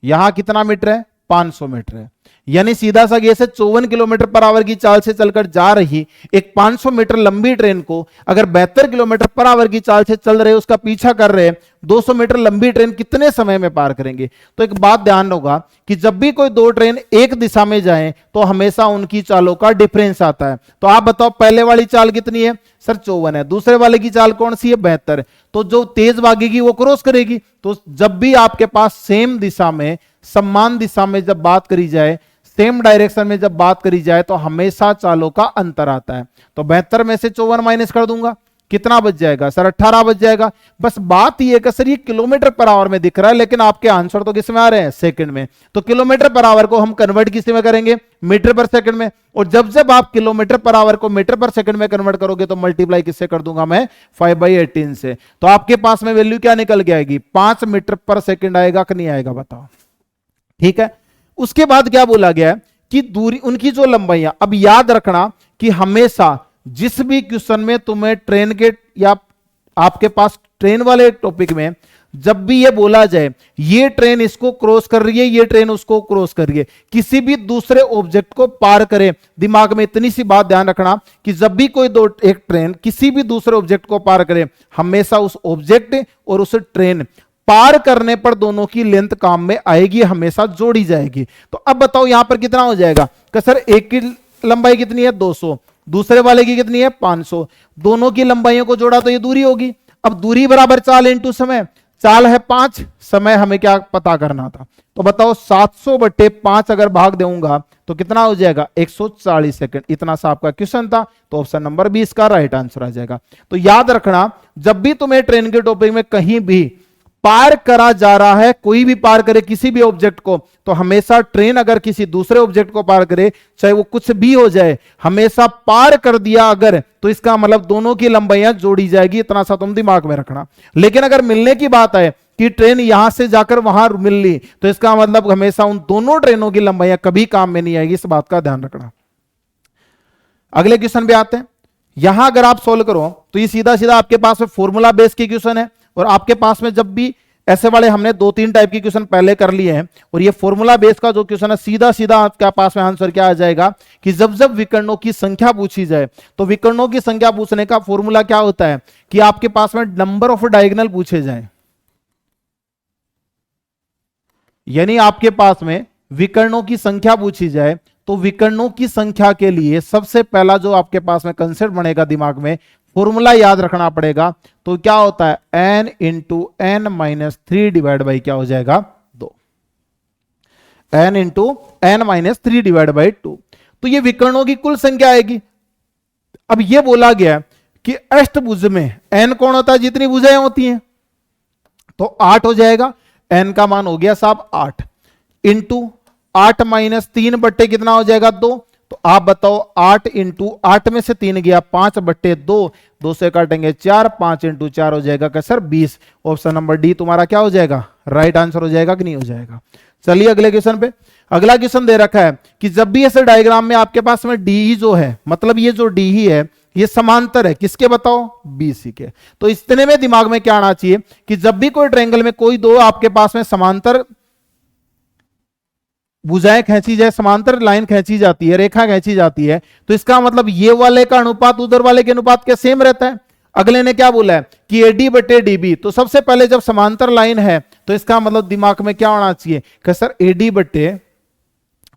यहां कितना मीटर है 500 मीटर है, यानी सीधा सा ये से 54 किलोमीटर पर आवर की चाल से चलकर जा रही एक 500 मीटर लंबी ट्रेन को अगर 72 किलोमीटर पर आवर की चाल से चल रहे उसका पीछा कर रहे 200 मीटर लंबी ट्रेन कितने समय में पार करेंगे। तो एक बात ध्यान होगा कि जब भी कोई दो ट्रेन एक दिशा में जाएं तो हमेशा उनकी चालों का डिफरेंस आता है। तो आप बताओ पहले वाली चाल कितनी है सर 54 है, दूसरे वाले की चाल कौन सी है 72, तो जो तेज भागेगी वो क्रॉस करेगी। तो जब भी आपके पास सेम दिशा में, समान दिशा में जब बात करी जाए, सेम डायरेक्शन में जब बात करी जाए तो हमेशा चालों का अंतर आता है। तो 72 में से 54 माइनस कर दूंगा, कितना बच जाएगा सर 18 बच जाएगा। बस बात यह कि सर ये किलोमीटर पर आवर में दिख रहा है लेकिन आपके आंसर तो किस में आ रहे हैं सेकंड में, तो किलोमीटर पर आवर को हम कन्वर्ट किस में करेंगे मीटर पर सेकंड में, और जब जब आप किलोमीटर पर आवर को मीटर पर सेकंड में कन्वर्ट करोगे तो मल्टीप्लाई किससे कर दूंगा मैं 5/18 से। तो आपके पास में वैल्यू क्या निकल के आएगी 5 मीटर पर सेकंड आएगा कि नहीं आएगा बताओ। ठीक है, उसके बाद क्या बोला गया है कि दूरी उनकी जो लंबाइयां, अब याद रखना कि हमेशा जिस भी क्वेश्चन में तुम्हें ट्रेन के या आपके पास ट्रेन वाले टॉपिक में जब भी ये बोला जाए ये ट्रेन इसको क्रॉस कर रही है, ये ट्रेन उसको क्रॉस कर रही है, किसी भी दूसरे ऑब्जेक्ट को पार करे, दिमाग में इतनी सी बात ध्यान रखना कि जब भी कोई एक ट्रेन किसी भी दूसरे ऑब्जेक्ट को पार करे हमेशा उस ऑब्जेक्ट और उस ट्रेन पार करने पर दोनों की लेंथ काम में आएगी, हमेशा जोड़ी जाएगी। तो अब बताओ यहां पर कितना हो जाएगा कि सर एक की लंबाई कितनी है 200, दूसरे वाले की कितनी है 500, दोनों की लंबाइयों को जोड़ा तो ये दूरी होगी। अब दूरी बराबर चाल इंटू समय, चाल है 5, समय हमें क्या पता करना था, तो बताओ 700/5 अगर भाग दूंगा तो कितना हो जाएगा 140 सेकंड। इतना सा आपका क्वेश्चन था, तो ऑप्शन नंबर 20 का राइट आंसर आ जाएगा। तो याद रखना जब भी तुम्हें ट्रेन के टॉपिक में कहीं भी पार करा जा रहा है, कोई भी पार करे किसी भी ऑब्जेक्ट को, तो हमेशा ट्रेन अगर किसी दूसरे ऑब्जेक्ट को पार करे चाहे वो कुछ भी हो जाए, हमेशा पार कर दिया अगर तो इसका मतलब दोनों की लंबाइयां जोड़ी जाएगी, इतना सा तुम दिमाग में रखना। लेकिन अगर मिलने की बात है कि ट्रेन यहां से जाकर वहां मिल ली तो इसका मतलब हमेशा उन दोनों ट्रेनों की लंबाइयां कभी काम में नहीं आएगी, इस बात का ध्यान रखना। अगले क्वेश्चन पे आते हैं। यहां अगर आप सोल्व करो तो ये सीधा सीधा आपके पास में फॉर्मूला बेस के क्वेश्चन है, और आपके पास में जब भी ऐसे वाले हमने 2-3 टाइप के क्वेश्चन पहले कर लिए हैं, और ये फॉर्मूला बेस का जो क्वेश्चन है सीधा सीधा आपके पास में आंसर क्या आ जाएगा कि जब जब विकर्णों की संख्या पूछी जाए तो विकर्णों की संख्या पूछने का फॉर्मूला क्या होता है कि आपके पास में नंबर ऑफ डायगोनल पूछे जाए, यानी आपके पास में विकर्णों की संख्या पूछी जाए तो विकर्णों की संख्या के लिए सबसे पहला जो आपके पास में कंसेप्ट बनेगा दिमाग में, फॉर्मूला याद रखना पड़ेगा। तो क्या होता है n into N minus 3 divide by क्या हो जाएगा 2, n into N minus 3 divide by 2, तो ये विकर्णों की कुल संख्या आएगी। अब ये बोला गया कि अष्टभुज में n कौन होता है जितनी भुजाएं होती हैं, तो 8 हो जाएगा, n का मान हो गया साहब 8 इंटू 8 माइनस 3 बट्टे कितना हो जाएगा 2, तो आप बताओ 8 इंटू 8 में से 3 गया 5/2, 2 से काटेंगे 4, 5 इंटू 4 हो जाएगा क्या सर 20। ऑप्शन नंबर डी तुम्हारा क्या हो जाएगा राइट आंसर हो जाएगा कि नहीं हो जाएगा। चलिए अगले क्वेश्चन पे। अगला क्वेश्चन दे रखा है कि जब भी ऐसे डायग्राम में आपके पास में डी जो है, मतलब ये जो डी ही है ये समांतर है किसके बताओ, बीसी के। तो इतने में दिमाग में क्या आना चाहिए कि जब भी कोई ट्रायंगल में कोई दो आपके पास में समांतर भुजाएं खींची जाए, समांतर लाइन खींची जाती है, रेखा खींची जाती है, तो इसका मतलब ये वाले का अनुपात उधर वाले के अनुपात के सेम रहता है। अगले ने क्या बोला है कि एडी बटे डीबी, तो सबसे पहले जब समांतर लाइन है तो इसका मतलब दिमाग में क्या होना चाहिए कि सर एडी बटे,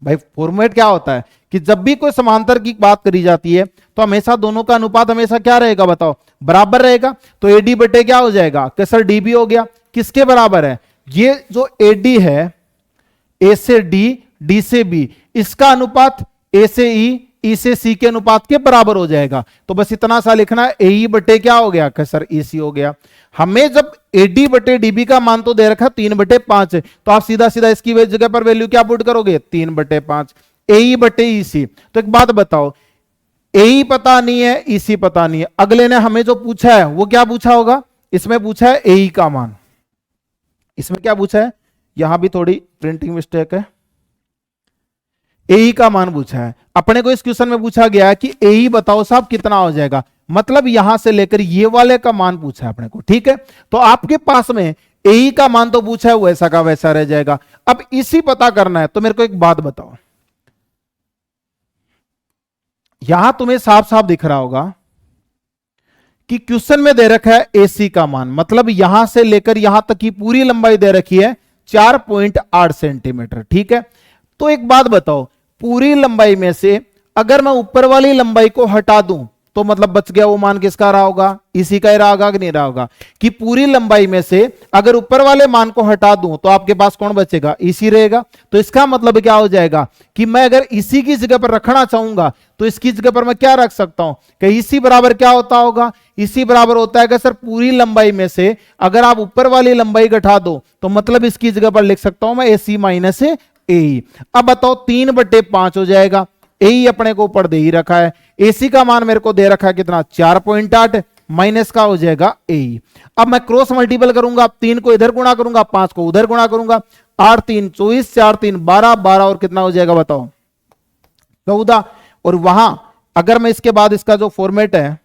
भाई फॉर्मेट क्या होता है कि जब भी कोई समांतर की बात करी जाती है तो हमेशा दोनों का अनुपात हमेशा क्या रहेगा बताओ, बराबर रहेगा। तो एडी बटे क्या हो जाएगा कि सर डीबी हो गया, किसके बराबर है, ये जो एडी है ए से डी, डी से बी, इसका अनुपात ए से ई, ई से सी के अनुपात के बराबर हो जाएगा। तो बस इतना सा लिखना है, ए बटे क्या हो गया कि सर ई सी हो गया। हमें जब एडी बटे डीबी का मान तो दे रखा 3/5 है, तो आप सीधा सीधा इसकी जगह पर वैल्यू क्या पुट करोगे 3/5, ए बटे ई सी। तो एक बात बताओ, ए पता नहीं है, ई सी पता नहीं है, अगले ने हमें जो पूछा है वो क्या पूछा होगा, इसमें पूछा है ए का मान, इसमें क्या पूछा है, यहां भी थोड़ी प्रिंटिंग मिस्टेक है, ए का मान पूछा है। अपने को इस क्वेश्चन में पूछा गया है कि ए बताओ साहब कितना हो जाएगा, मतलब यहां से लेकर ये वाले का मान पूछा है अपने को, ठीक है। तो आपके पास में ए का मान तो पूछा है, वैसा का वैसा रह जाएगा। अब इसी पता करना है, तो मेरे को एक बात बताओ, यहां तुम्हें साफ साफ दिख रहा होगा कि क्वेश्चन में दे रखा है एसी का मान, मतलब यहां से लेकर यहां तक की पूरी लंबाई दे रखी है 4.8 सेंटीमीटर, ठीक है। तो एक बात बताओ, पूरी लंबाई में से अगर मैं ऊपर वाली लंबाई को हटा दूं तो मतलब बच गया वो मान किसका रहा होगा, इसी का ही रहा होगा कि नहीं रहा होगा, कि पूरी लंबाई में से अगर ऊपर वाले मान को हटा दूं तो आपके पास कौन बचेगा, इसी रहेगा। तो इसका मतलब क्या हो जाएगा कि मैं अगर इसी की जगह पर रखना चाहूंगा तो इसकी जगह पर मैं क्या रख सकता हूं कि इसी बराबर क्या होता होगा, इसी बराबर होता है कि सर पूरी लंबाई में से अगर आप ऊपर वाली लंबाई घटा दो तो मतलब इसकी जगह पर लिख सकता हूं मैं AC माइनस ए। अब बताओ 3/5 हो जाएगा, ए अपने को ऊपर दे ही रखा है, एसी का मान मेरे को दे रखा है कितना 4.8, माइनस का हो जाएगा ए। अब मैं क्रॉस मल्टीपल करूंगा, 3 को इधर गुणा करूंगा, 5 को उधर गुणा करूंगा, 8 3 24, 4 3 12, 12 और कितना हो जाएगा बताओ 14। और वहां अगर मैं इसके बाद इसका जो फॉर्मेट है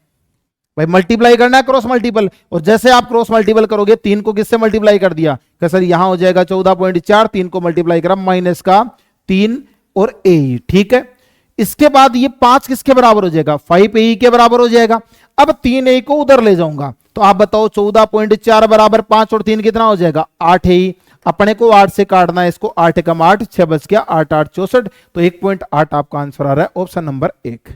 भाई मल्टीप्लाई करना है क्रॉस मल्टीपल, और जैसे आप क्रॉस मल्टीपल करोगे 3 को किससे मल्टीप्लाई कर दिया कि सर यहां हो जाएगा 14.4, 3 को मल्टीप्लाई करा माइनस का 3 और ए, ठीक है। इसके बाद ये 5 किसके बराबर हो जाएगा, 5 ए के बराबर हो जाएगा। अब 3 ए को उधर ले जाऊंगा तो आप बताओ 14.4 बराबर 5 और 3 कितना हो जाएगा 8 ए। अपने को 8 से काटना है इसको, 8 कम 8 6 बच गया, 8 8 64, तो 1.8 आपका आंसर आ रहा है ऑप्शन नंबर 1,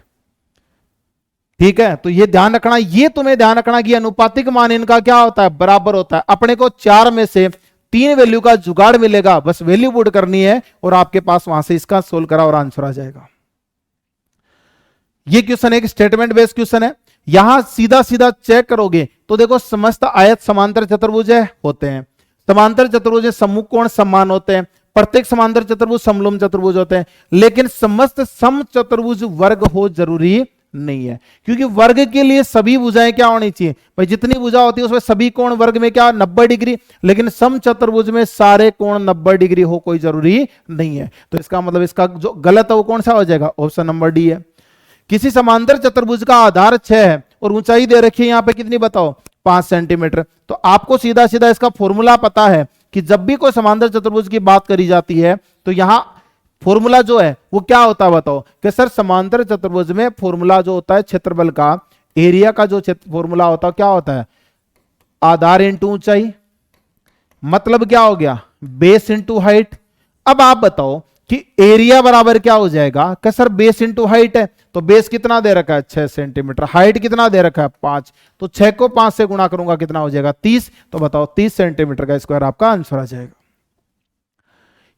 ठीक है। तो ये ध्यान रखना, ये तुम्हें ध्यान रखना कि अनुपातिक मान इनका क्या होता है, बराबर होता है। अपने को 4 में से 3 वैल्यू का जुगाड़ मिलेगा, बस वैल्यू पुट करनी है और आपके पास वहां से इसका सोल्व करा और आंसर आ जाएगा। ये क्वेश्चन एक स्टेटमेंट बेस्ड क्वेश्चन है। यहां सीधा सीधा चेक करोगे तो देखो समस्त आयत समांतर चतुर्भुज होते हैं, समांतर चतुर्भुज सम्मुख कोण समान होते हैं, प्रत्येक समांतर चतुर्भुज समलंब चतुर्भुज होते हैं, लेकिन समस्त सम चतुर्भुज वर्ग हो जरूरी नहीं है, क्योंकि वर्ग के लिए सभी भुजाएं क्या होनी चाहिए भाई, जितनी भुजा होती है उसमें सभी कोण वर्ग में क्या 90 डिग्री, लेकिन सम चतुर्भुज में सारे कोण 90 डिग्री हो कोई जरूरी नहीं है। तो इसका मतलब इसका जो गलत है वो कौन सा हो जाएगा, ऑप्शन नंबर डी है। किसी समांतर चतुर्भुज का आधार 6 है और ऊंचाई दे रखी है यहां पे कितनी बताओ 5 सेंटीमीटर, तो आपको सीधा सीधा इसका फॉर्मूला पता है कि जब भी कोई समांतर चतुर्भुज की बात करी जाती है तो यहां फॉर्मूला जो है वो क्या होता है बताओ कि सर समांतर चतुर्भुज में फॉर्मूला जो होता है क्षेत्रफल का, एरिया का जो फॉर्मूला होता है क्या होता है, आधार इंटू ऊंचाई, मतलब क्या हो गया बेस इंटू हाइट। अब आप बताओ कि एरिया बराबर क्या हो जाएगा कि सर बेस इंटू हाइट है, तो बेस कितना दे रखा है 6 सेंटीमीटर, हाइट कितना दे रखा है 5, तो 6 को 5 से गुणा करूंगा कितना हो जाएगा 30, तो बताओ 30 सेंटीमीटर का स्क्वायर आपका आंसर आ जाएगा।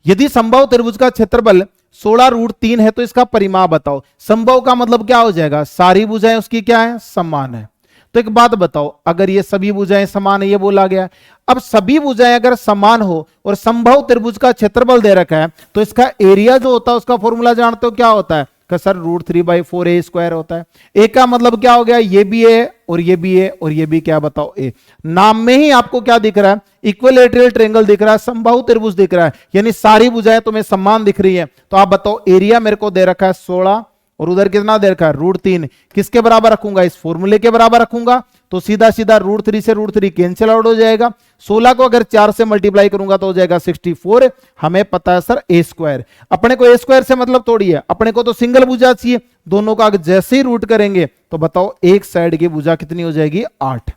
यदि संभव त्रिभुज का क्षेत्रफल 16√3 है तो इसका परिमाप बताओ। संभव का मतलब क्या हो जाएगा, सारी भुजाएं उसकी क्या है समान है। तो एक बात बताओ, अगर ये सभी भुजाएं समान है ये बोला गया, अब सभी भुजाएं अगर समान हो और संभव त्रिभुज का क्षेत्रफल दे रखा है तो इसका एरिया जो होता है उसका फॉर्मूला जानते हो क्या होता है कि सर √3/4a² होता है। ए का मतलब क्या हो गया, ये भी ए और ये भी ए और ये भी क्या बताओ ए। नाम में ही आपको क्या दिख रहा है, इक्विलैटरल ट्रायंगल दिख रहा है, समबाहु त्रिभुज दिख रहा है, यानी सारी भुजाएं तुम्हें समान दिख रही है। तो आप बताओ एरिया मेरे को दे रखा है 16 और उधर कितना दे रखा है √3, किसके बराबर रखूंगा, इस फॉर्मूले के बराबर रखूंगा, तो सीधा सीधा √3 से √3 कैंसिल आउट हो जाएगा। 16 को अगर 4 से मल्टीप्लाई करूंगा तो हो जाएगा 64। हमें पता है सर a², अपने को a² से मतलब थोड़ी है, अपने को तो सिंगल भुजा चाहिए। दोनों का जैसे ही रूट करेंगे तो बताओ एक साइड की भुजा कितनी हो जाएगी 8।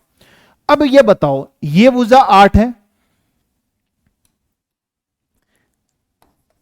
अब ये बताओ ये भुजा 8 है,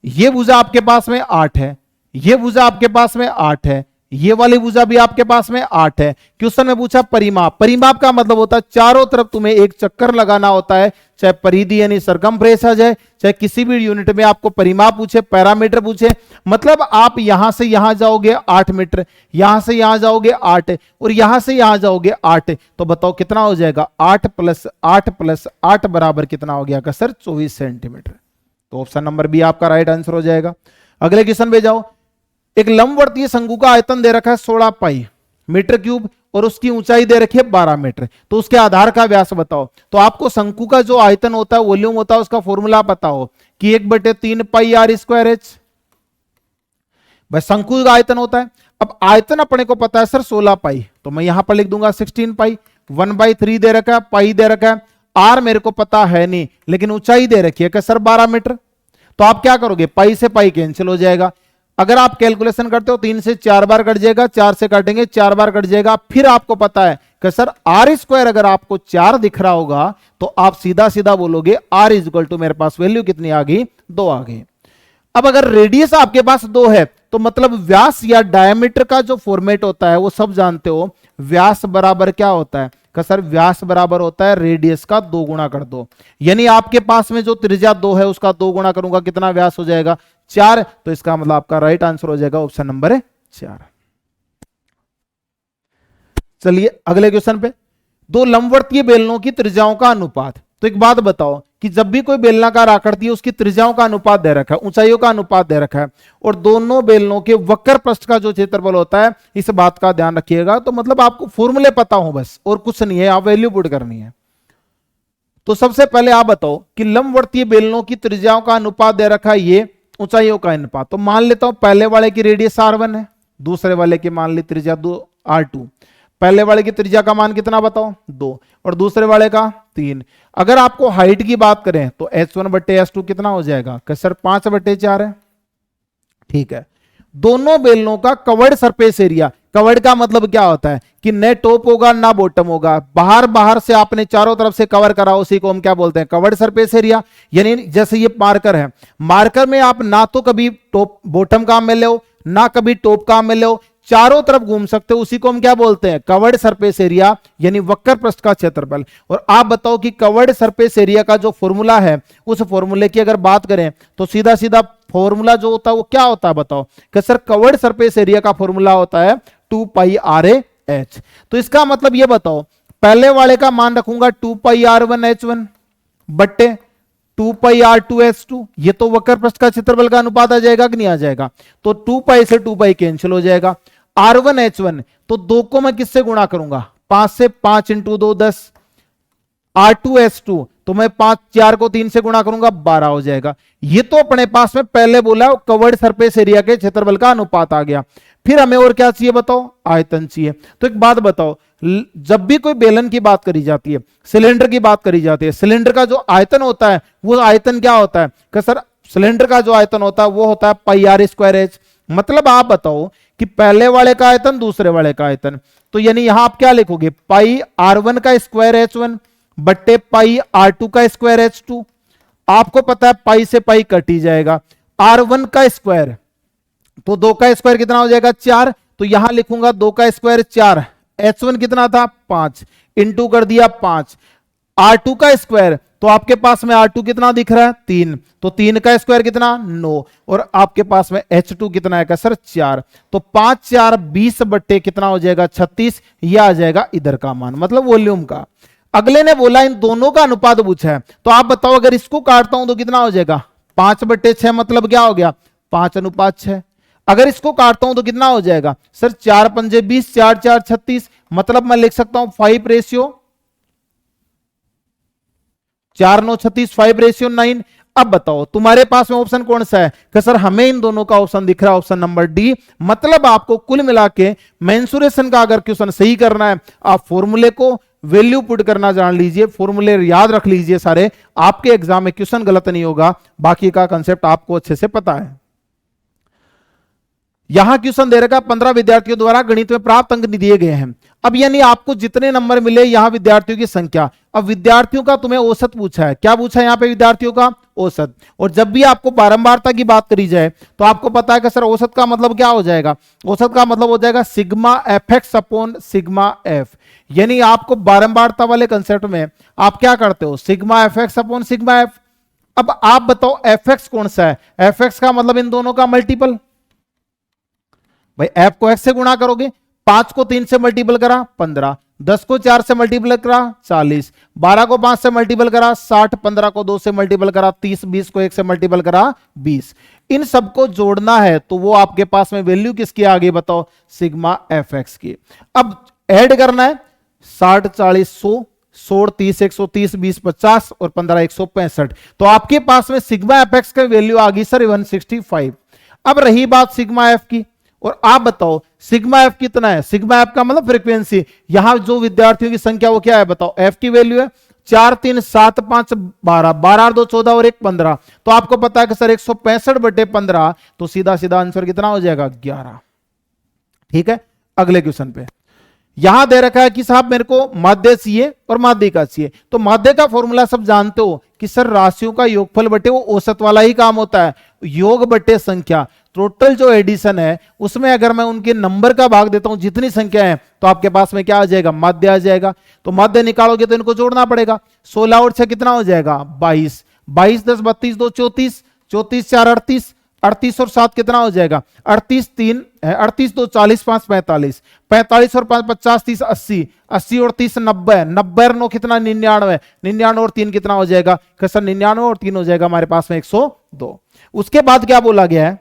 ये भुजा आपके पास में 8 है, ये भुजा आपके पास में 8 है, ये वाली भुजा भी आपके पास में 8 है। क्वेश्चन में पूछा परिमाप, परिमाप का मतलब होता है चारों तरफ तुम्हें एक चक्कर लगाना होता है, चाहे परिधि यानी सरकमफ्रेंस आ जाए, चाहे किसी भी यूनिट में आपको परिमाप पूछे, पैरामीटर पूछे, मतलब आप यहां से यहां जाओगे 8 मीटर, यहां से यहां जाओगे 8 और यहां से यहां जाओगे 8, तो बताओ कितना हो जाएगा 8 + 8 + 8 बराबर कितना हो गया सर 24 सेंटीमीटर। तो ऑप्शन नंबर बी आपका राइट आंसर हो जाएगा। अगले क्वेश्चन पे जाओ। एक लंबवर्तीय शंकु का आयतन दे रखा है 16 पाई मीटर क्यूब और उसकी ऊंचाई दे रखी है 12 मीटर, तो उसके आधार का व्यास बताओ। तो आपको शंकु का जो आयतन होता है, वॉल्यूम होता है, उसका फॉर्मूला पता हो कि 1/3 पाई r²h, बस शंकु का आयतन होता है। अब आयतन अपने को पता है सर 16 पाई, तो मैं यहां पर लिख दूंगा 16 पाई, 1/3 दे रखा है, पाई दे रखा है, आर मेरे को पता है नहीं, लेकिन ऊंचाई दे रखी है कि सर 12 मीटर। तो आप क्या करोगे, पाई से पाई कैंसिल हो जाएगा। अगर आप कैलकुलेशन करते हो 3 से 4 बार कट जाएगा, 4 से काटेंगे 4 बार कट जाएगा। फिर आपको पता है कि सर r² अगर आपको 4 दिख रहा होगा तो आप सीधा सीधा बोलोगे r = मेरे पास वैल्यू कितनी आ गई 2 आ गई। अब अगर रेडियस आपके पास 2 है तो मतलब व्यास या डायमीटर का जो फॉर्मेट होता है वो सब जानते हो, व्यास बराबर क्या होता है कि सर व्यास बराबर होता है रेडियस का 2 गुना कर दो। यानी आपके पास में जो त्रिज्या 2 है उसका 2 गुना करूंगा, कितना व्यास हो जाएगा 4। तो इसका मतलब आपका राइट आंसर हो जाएगा ऑप्शन नंबर 4। चलिए अगले क्वेश्चन पे, दो लंबवर्तीय बेलनों की त्रिज्याओं का अनुपात। तो एक बात बताओ कि जब भी कोई बेलनाकार आकृति है उसकी त्रिज्याओं का अनुपात दे रखा है, ऊंचाइयों का अनुपात दे रखा है, और दोनों बेलनों के वक्र पृष्ठ का जो क्षेत्रफल होता है, इस बात का ध्यान रखिएगा। तो मतलब आपको फॉर्मूले पता हो बस, और कुछ नहीं है, आप वैल्यू पुट करनी है। तो सबसे पहले आप बताओ कि लंबवर्तीय बेलनों की त्रिज्याओं का अनुपात दे रखा है, ये ऊंचाइयों का अनुपात। तो मान लेता हूं पहले वाले की रेडियस r1 है, दूसरे वाले की मान ली त्रिज्या r2। पहले वाले की त्रिज्या का मान कितना बताओ 2, और दूसरे वाले का 3। अगर आपको हाइट की बात करें तो h1/h2 कितना हो जाएगा कि सर 5/4 है। ठीक है, दोनों बेलनों का कवर्ड सरफेस एरिया, कवर्ड का मतलब क्या होता है कि न टॉप होगा ना बॉटम होगा, बाहर बाहर से आपने चारों तरफ से कवर करा, उसी को हम क्या बोलते हैं कवर्ड सरफेस एरिया। यानी जैसे ये मार्कर है, मार्कर में आप ना तो कभी टॉप बॉटम काम में लो ना कभी टॉप काम में लो, चारों तरफ घूम सकते हो, उसी को हम क्या बोलते हैं कवर्ड सरफेस एरिया, यानी वक्र पृष्ठ का क्षेत्रफल। और आप बताओ कि कवर्ड सरफेस एरिया का जो फॉर्मूला है, उस फॉर्मूले की अगर बात करें तो सीधा सीधा फॉर्मूला जो होता है वो क्या होता है बताओ कि सर कवर्ड सरफेस एरिया का फॉर्मूला होता है 2πr/h। तो इसका मतलब ये बताओ, पहले वाले का मान रखूंगा 2πr1h1 बट्टे 2πr2h2, ये तो वक्र पृष्ठ का क्षेत्रफल का अनुपात आ जाएगा कि नहीं आ जाएगा। तो 2π से 2π कैंसिल हो जाएगा। r1h1 तो 2 को मैं किससे गुणा करूंगा 5 से, 5 × 2 10। r2h2 तो मैं 5 4 को 3 से गुणा करूंगा 12 हो जाएगा। ये तो अपने पास में पहले बोला कवर्ड सरफेस एरिया के क्षेत्रफल का अनुपात आ गया। फिर हमें और क्या चाहिए बताओ, आयतन चाहिए। तो एक बात बताओ, जब भी कोई बेलन की बात करी जाती है, सिलेंडर की बात करी जाती है, सिलेंडर का जो आयतन होता है वो आयतन क्या होता है कि सर सिलेंडर का जो आयतन होता है वो होता है πr²h। मतलब आप बताओ कि पहले वाले का आयतन दूसरे वाले का आयतन, तो यानी यहां आप क्या लिखोगे πr1 का स्क्वायर h1 बट्टे πr2 का स्क्वायर h2। आपको पता है पाई से पाई कट ही जाएगा, r1 का स्क्वायर तो 2 का स्क्वायर कितना हो जाएगा 4, तो यहां लिखूंगा 2 का स्क्वायर 4, h1 कितना था 5, इंटू कर दिया 5, r2 का स्क्वायर तो आपके पास में r2 कितना दिख रहा है 3, तो 3 का स्क्वायर कितना 9, और आपके पास में h2 कितना है सर 4। तो 5 4 20 बट्टे कितना हो जाएगा 36, यह आ जाएगा इधर का मान, मतलब वॉल्यूम का। अगले ने बोला इन दोनों का अनुपात पूछा है, तो आप बताओ अगर इसको काटता हूं तो कितना हो जाएगा 5/6, मतलब क्या हो गया 5:6। अगर इसको काटता हूं तो कितना हो जाएगा सर 4 पंजे 20, 4 4 36, मतलब मैं लिख सकता हूं 5:4 9 36, 5:9। अब बताओ तुम्हारे पास में ऑप्शन कौन सा है कि सर हमें इन दोनों का ऑप्शन दिख रहा है, ऑप्शन नंबर डी। मतलब आपको कुल मिला के मेंसुरेशन का अगर क्वेश्चन सही करना है, आप फॉर्मूले को वैल्यू पुट करना जान लीजिए, फॉर्मूले याद रख लीजिए सारे, आपके एग्जाम में क्वेश्चन गलत नहीं होगा। बाकी का कंसेप्ट आपको अच्छे से पता है। यहां क्वेश्चन दे रखा 15 विद्यार्थियों द्वारा गणित में प्राप्त अंक दिए गए हैं। अब यानी आपको जितने नंबर मिले यहां विद्यार्थियों की संख्या। अब विद्यार्थियों का तुम्हें औसत पूछा है, क्या पूछा है यहां पे विद्यार्थियों का औसत। और जब भी आपको बारंबारता की बात करी जाए तो आपको पता है कि सर औसत का मतलब क्या हो जाएगा, औसत का मतलब हो जाएगा sigma F x upon sigma F. यानी आपको बारंबारता वाले कंसेप्ट में आप क्या करते हो, sigma F x upon sigma F. अब आप बताओ एफ एक्स कौन सा है, एफ एक्स का मतलब इन दोनों का मल्टीपल। भाई एफ को एक्स से गुणा करोगे, 5 को 3 से मल्टीपल करा 15, 10 को 4 से मल्टीपल करा 40, 12 को 5 से मल्टीपल करा 60, 15 को 2 से मल्टीपल करा 30, 20 को 1 से मल्टीपल करा 20। इन सबको जोड़ना है तो वो आपके पास में वैल्यू किसकी आ गई बताओ, सिग्मा एफ एक्स की। अब ऐड करना है 60 40 100, 16 30 130, 20 50 और 15 165। तो आपके पास में सिग्मा एफ एक्स का वैल्यू आ गई सर 165। अब रही बात सिग्मा एफ की, और आप बताओ सिग्मा एफ कितना है, सिग्मा एफ का मतलब फ्रीक्वेंसी। यहां जो विद्यार्थियों की संख्या वो क्या है बताओ, एफ की वैल्यू है 4 3 7 5 12, 12 और 2 14 और 1 15। तो आपको पता है कि सर 165/15, तो सीधा सीधा आंसर कितना हो जाएगा 11। ठीक है, अगले क्वेश्चन पे यहां दे रखा है कि साहब मेरे को माध्य चाहिए और माध्यिका चाहिए। तो माध्य का फॉर्मूला सब जानते हो कि सर राशियों का योगफल बटे वो औसत वाला ही काम होता है, योग बटे संख्या। टोटल जो एडिशन है उसमें अगर मैं उनके नंबर का भाग देता हूं जितनी संख्या है तो आपके पास में क्या आ जाएगा, माध्य आ जाएगा। तो माध्य निकालोगे तो इनको जोड़ना पड़ेगा। 16 और 6 कितना हो जाएगा 22, 22 10 32 2 34, 34 4 38, 38 और 7 कितना हो जाएगा 38 3 38 2 40 5 45, 45 और 5 50 30 80, 80 और 30 90, 90 और 9 कितना 99, 99 और 3 कितना हो जाएगा, सर 99 और 3 हो जाएगा हमारे पास में 102। उसके बाद क्या बोला गया है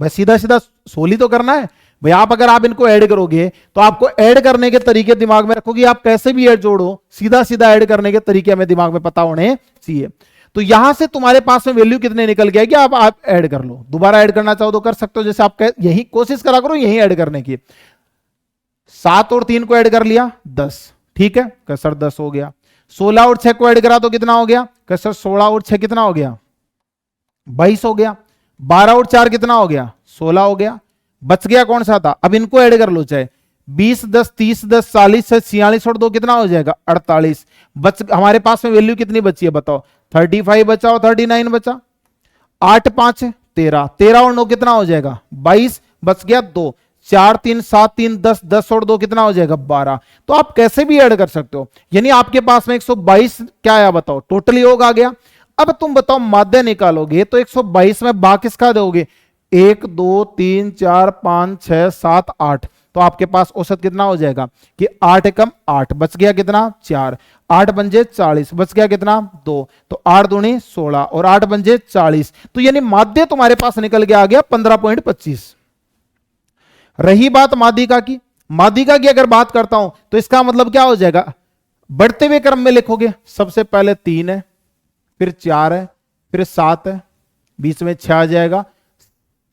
भाई, सीधा सीधा सोली तो करना है भाई। अगर आप इनको ऐड करोगे तो आपको ऐड करने के तरीके दिमाग में रखोगे, आप कैसे भी ऐड जोड़ो सीधा सीधा ऐड करने के तरीके हमें दिमाग में पता होने चाहिए। तो यहां से तुम्हारे पास में वैल्यू कितने निकल गया कि आप ऐड कर लो, दोबारा ऐड करना चाहो तो कर सकते हो, जैसे आप यही कोशिश करा करो यही ऐड करने की। 7 और 3 को ऐड कर लिया 10, ठीक है सर 10 हो गया। 16 और 6 को ऐड करा तो कितना हो गया सर 16 और 6 कितना हो गया 22 हो गया। 12 और 4 कितना हो गया 16 हो गया। बच गया कौन सा था, अब इनको ऐड कर लो, चाहे 20 10 30 10 40 से 46 और 2 कितना हो जाएगा 48। हमारे पास में वैल्यू कितनी बची है बताओ, 35 बचा और 39 बचा। 8 5 13, 13 और 9 कितना हो जाएगा 22, बच गया 2, 4 3 7 3 10, 10 और 2 कितना हो जाएगा 12। तो आप कैसे भी ऐड कर सकते हो, यानी आपके पास में 122 क्या आया बताओ, टोटल योग आ गया। अब तुम बताओ माध्य निकालोगे तो 122 में भाग किसका दोगे, 1 2 3 4 5 6 7 8। तो आपके पास औसत कितना हो जाएगा कि 8 कम 8, बच गया कितना 4, 8 पंजे 40, बच गया कितना 2, तो 8 दूनी 16 और 8 पंजे 40। तो यानी माध्य तुम्हारे पास निकल के आ गया 15.25। रही बात माध्यिका की, माध्यिका की अगर बात करता हूं तो इसका मतलब क्या हो जाएगा, बढ़ते हुए क्रम में लिखोगे, सबसे पहले 3 है, फिर 4 है, फिर 7 है, बीच में 6 आ जाएगा,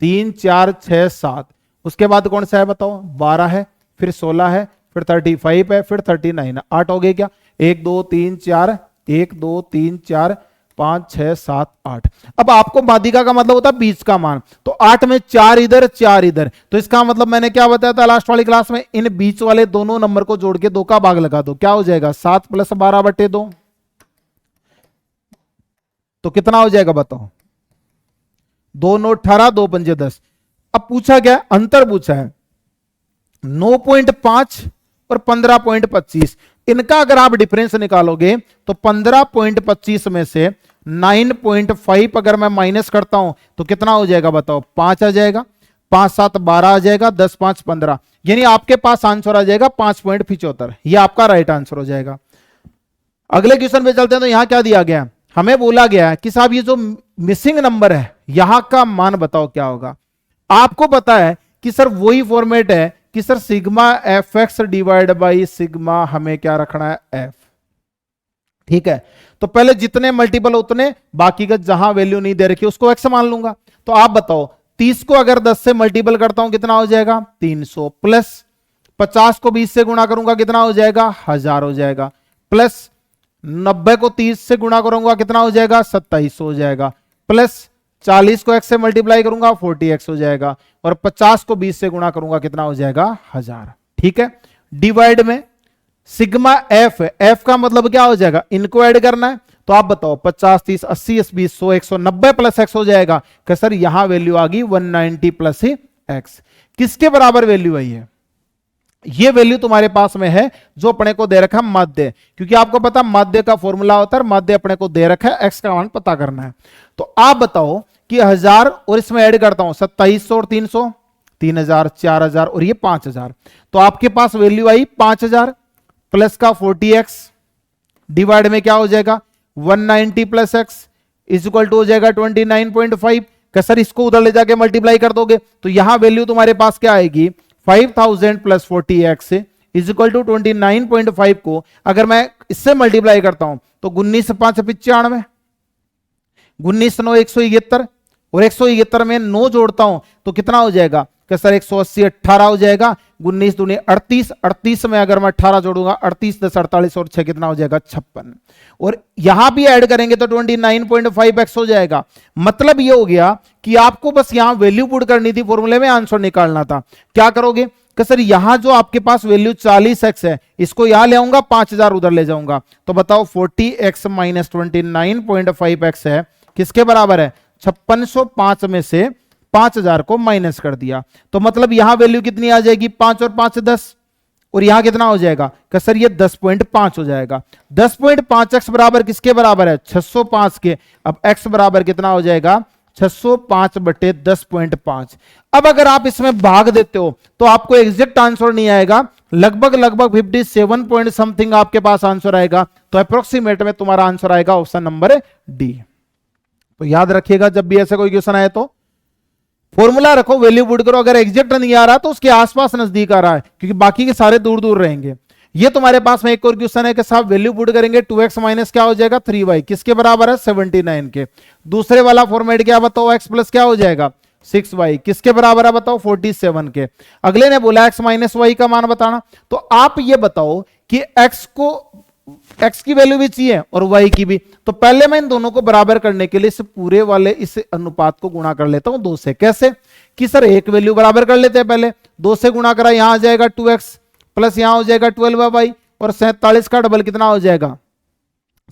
3 4 6 7। उसके बाद कौन सा है बताओ, 12 है, फिर 16 है, फिर 35 है, फिर 39 है। 8 हो गए क्या, 1 2 3 4, 1 2 3 4 5 6 7 8। अब आपको माध्यिका का मतलब होता है बीच का मान, तो 8 में 4 इधर 4 इधर, तो इसका मतलब मैंने क्या बताया था लास्ट वाली क्लास में, इन बीच वाले दोनों नंबर को जोड़ के 2 का भाग लगा दो, क्या हो जाएगा 7 + 12/2। तो कितना हो जाएगा बताओ, 2 9 18, 2 पंजे 10। अब पूछा क्या, अंतर पूछा है 9.5 और 15.25। इनका अगर आप डिफरेंस निकालोगे तो 15.25 में से 9.5 अगर मैं माइनस करता हूं तो कितना हो जाएगा बताओ, 5 आ जाएगा, 5 7 12 आ जाएगा, 10 5 15, यानी आपके पास आंसर आ जाएगा 5.75। ये आपका राइट आंसर हो जाएगा। अगले क्वेश्चन पे चलते हैं। तो यहां क्या दिया गया, हमें बोला गया है कि साहब ये जो मिसिंग नंबर है यहां का मान बताओ क्या होगा। आपको पता है कि सर वही फॉर्मेट है कि sir sigma F x divide by sigma हमें क्या रखना है एफ, ठीक है, तो पहले जितने मल्टीपल उतने, बाकी का जहां वैल्यू नहीं दे रखी उसको एक्स मान लूंगा। तो आप बताओ 30 को अगर 10 से मल्टीपल करता हूं कितना हो जाएगा 300, प्लस 50 को 20 से गुणा करूंगा कितना हो जाएगा 1000 हो जाएगा, प्लस 90 को 30 से गुणा करूंगा कितना हो जाएगा 2700 हो जाएगा, प्लस 40 को x से मल्टीप्लाई करूंगा 40x हो जाएगा, और 50 को 20 से गुणा करूंगा कितना हो जाएगा 1000। ठीक है, डिवाइड में सिग्मा एफ, एफ का मतलब क्या हो जाएगा, इनको ऐड करना है। तो आप बताओ 50 30 80 20 100 190 प्लस एक्स हो जाएगा कि सर यहां वैल्यू आ गई 190 प्लस एक्स। किसके बराबर वैल्यू आई है, ये वैल्यू तुम्हारे पास में है जो अपने को दे रखा है माध्य, क्योंकि आपको पता माध्य का फॉर्मूला होता है, माध्य अपने को दे रखा है, एक्स का मान पता करना है। तो आप बताओ कि 1000 और इसमें ऐड करता हूं 2700 और 300, 3000 4000 और ये 5000, तो आपके पास वैल्यू आई 5000 प्लस का 40x डिवाइड में क्या हो जाएगा 190 plus X is equal to हो जाएगा 29.5। क्या सर इसको उधर ले जाके मल्टीप्लाई कर दोगे तो यहां वैल्यू तुम्हारे पास क्या आएगी 5000 plus 40x is equal to 29.5 को अगर मैं इससे मल्टीप्लाई करता हूं तो 19 5 95, 19 9 171 और 171 में 9 जोड़ता हूं तो कितना हो जाएगा कि सर 180 18 हो जाएगा, 19 दूनी 38, 38 में अगर मैं 18 जोड़ूंगा 38 10 48 और 6 कितना हो जाएगा 56, और यहां भी ऐड करेंगे तो 29.5x हो जाएगा। मतलब ये हो गया कि आपको बस यहां वैल्यू पुट करनी थी, फॉर्मूले में आंसर निकालना था। क्या करोगे कि सर यहां जो आपके पास वैल्यू 40x है इसको यहां ले आऊंगा 5000 उधर ले जाऊंगा, तो बताओ 40x माइनस 29.5x है किसके बराबर है 5605 में से 5000 को माइनस कर दिया, तो मतलब यहां वैल्यू कितनी आ जाएगी 5 और 5 10, और यहां कितना हो जाएगा कि सर ये 10.5 हो जाएगा। 10.5x बराबर किसके बराबर है 605 के। अब x बराबर कितना हो जाएगा 605 बटे 10.5। अब अगर आप इसमें भाग देते हो तो आपको एग्जैक्ट आंसर नहीं आएगा, लगभग 57 पॉइंट समथिंग आपके पास आंसर आएगा, तो अप्रोक्सीमेट में तुम्हारा आंसर आएगा ऑप्शन नंबर डी। तो याद रखिएगा जब भी ऐसे कोई क्वेश्चन आए तो फॉर्मूला रखो, वैल्यू पुट करो, अगर एग्जैक्ट नहीं आ रहा तो उसके आसपास नजदीक आ रहा है, क्योंकि बाकी के सारे दूर दूर रहेंगे। ये तुम्हारे पास में एक और क्वेश्चन है कि साहब वैल्यू पुट करेंगे 2x माइनस क्या हो जाएगा 3y किसके बराबर है 79 के। दूसरे वाला फॉर्मेट क्या बताओ x प्लस क्या हो जाएगा 6y किसके बराबर है बताओ 47 के। अगले ने बोला x माइनस वाई का मान बताना, तो आप ये बताओ कि x को x की वैल्यू भी चाहिए और y की भी, तो पहले मैं इन दोनों को बराबर करने के लिए इस पूरे वाले इस अनुपात को गुणा कर लेता हूं 2 से। कैसे कि सर एक वैल्यू बराबर कर लेते हैं, पहले 2 से गुणा करा यहां आ जाएगा 2x प्लस यहां हो जाएगा 12y, और 47 का डबल कितना हो जाएगा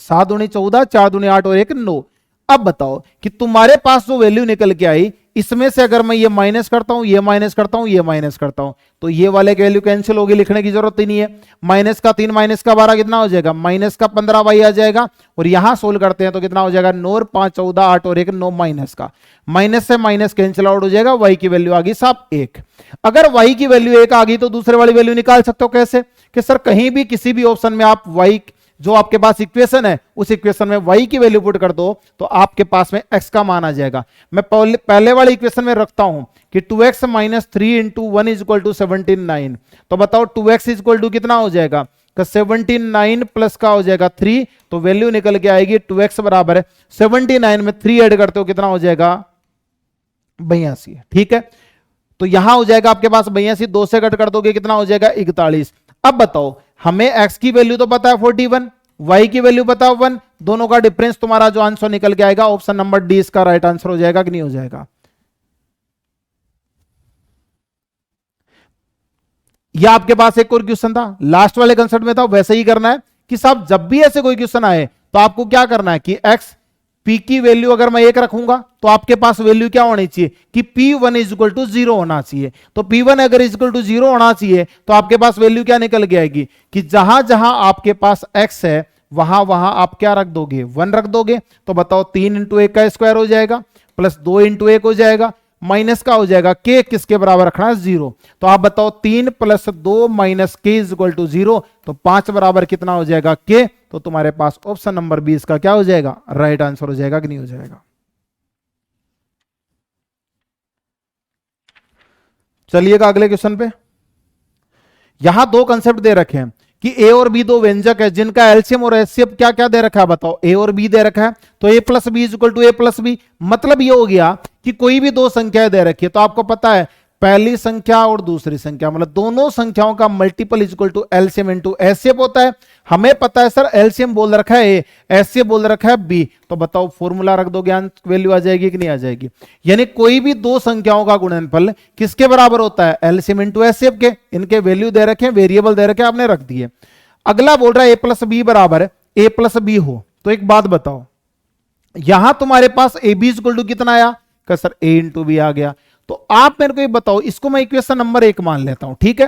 7 दूनी 14 4 दूनी 8 और 1 9। अब बताओ कि तुम्हारे पास जो वैल्यू निकल के आई इसमें से अगर मैं ये माइनस करता हूं ये माइनस करता हूं ये माइनस करता हूं तो ये वाले की वैल्यू कैंसिल होगी, लिखने की जरूरत ही नहीं है। माइनस का 3 माइनस का 12 कितना हो जाएगा माइनस का 15y आ जाएगा, और यहां सोल्व करते हैं तो कितना हो जाएगा 9 5 14 8 और 1 9 माइनस का, माइनस से माइनस कैंसिल आउट हो जाएगा, y की वैल्यू आ गई साहब 1। अगर y की वैल्यू 1 आ गई तो दूसरे वाली वैल्यू निकाल सकते हो। कैसे कि सर कहीं भी किसी भी ऑप्शन में आप y जो आपके पास इक्वेशन है उस इक्वेशन में y की वैल्यू पुट कर दो तो आपके पास में x का मान आ जाएगा। मैं पहले वाले इक्वेशन में रखता हूं कि 2x minus 3 into 1 is equal to 79, तो बताओ 2x इज इक्वल टू कितना हो जाएगा 79 प्लस का हो जाएगा 3, तो वैल्यू निकल के आएगी 2x बराबर है 79 में 3 ऐड करते हो कितना हो जाएगा 82। ठीक है, तो यहां हो जाएगा आपके पास 82, 2 से कट कर दोगे कितना हो जाएगा 41। अब बताओ हमें x की वैल्यू तो पता है 41, y की वैल्यू पता है 1, दोनों का डिफरेंस तुम्हारा जो आंसर निकल के आएगा ऑप्शन नंबर डी इसका राइट आंसर हो जाएगा कि नहीं हो जाएगा। यह आपके पास एक और क्वेश्चन था लास्ट वाले कंसेप्ट में था, वैसे ही करना है कि साहब जब भी ऐसे कोई क्वेश्चन आए तो आपको क्या करना है कि x p की वैल्यू अगर मैं 1 रखूंगा तो आपके पास वैल्यू क्या होनी चाहिए कि p1 इज इक्वल टू 0 होना चाहिए। तो p1 अगर इज इक्वल टू 0 होना चाहिए तो आपके पास वैल्यू क्या निकल के आएगी कि जहां जहां आपके पास x है वहां वहां आप क्या रख दोगे 1 रख दोगे। तो बताओ 3 इंटू 1 का स्क्वायर हो जाएगा प्लस 2 इंटू 1 हो जाएगा, माइनस का हो जाएगा k किसके बराबर रखना है 0। तो आप बताओ 3 plus 2 minus k is equal to 0, तो 5 बराबर कितना हो जाएगा k। तो तुम्हारे पास ऑप्शन नंबर 20 का क्या हो जाएगा राइट आंसर हो जाएगा कि नहीं हो जाएगा। चलिएगा अगले क्वेश्चन पे। यहां 2 कंसेप्ट दे रखे हैं कि ए और बी दो व्यंजक है जिनका एलसीएम और एचसीएफ क्या क्या दे रखा है, बताओ ए और बी दे रखा है, तो A plus B is equal to A plus B. मतलब ये हो गया कि कोई भी दो संख्याएं दे रखी है तो आपको पता है पहली संख्या और दूसरी संख्या मतलब दोनों संख्याओं का multiple is equal to LCM into HCF होता है। हमें पता है सर एलसीएम बोल रखा है ए, एचसीएफ बोल रखा है बी, तो बताओ फॉर्मूला रख दो, ज्ञान वैल्यू आ जाएगी कि नहीं आ जाएगी। यानी कोई भी दो संख्याओं का गुणनफल किसके बराबर होता है, एलसीएम इनटू एचसीएफ के। इनके वैल्यू दे रखे हैं, वेरिएबल दे रखे हैं, आपने रख दिए। अगला बोल रहा है ए प्लस बी बराबर ए प्लस बी हो, तो एक बात बताओ यहां तुम्हारे पास ए बी इक्वल टू कितना आया, क्या सर ए इंटू बी आ गया। तो आप मेरे को ये बताओ, इसको मैं इक्वेशन नंबर 1 मान लेता हूं, ठीक है।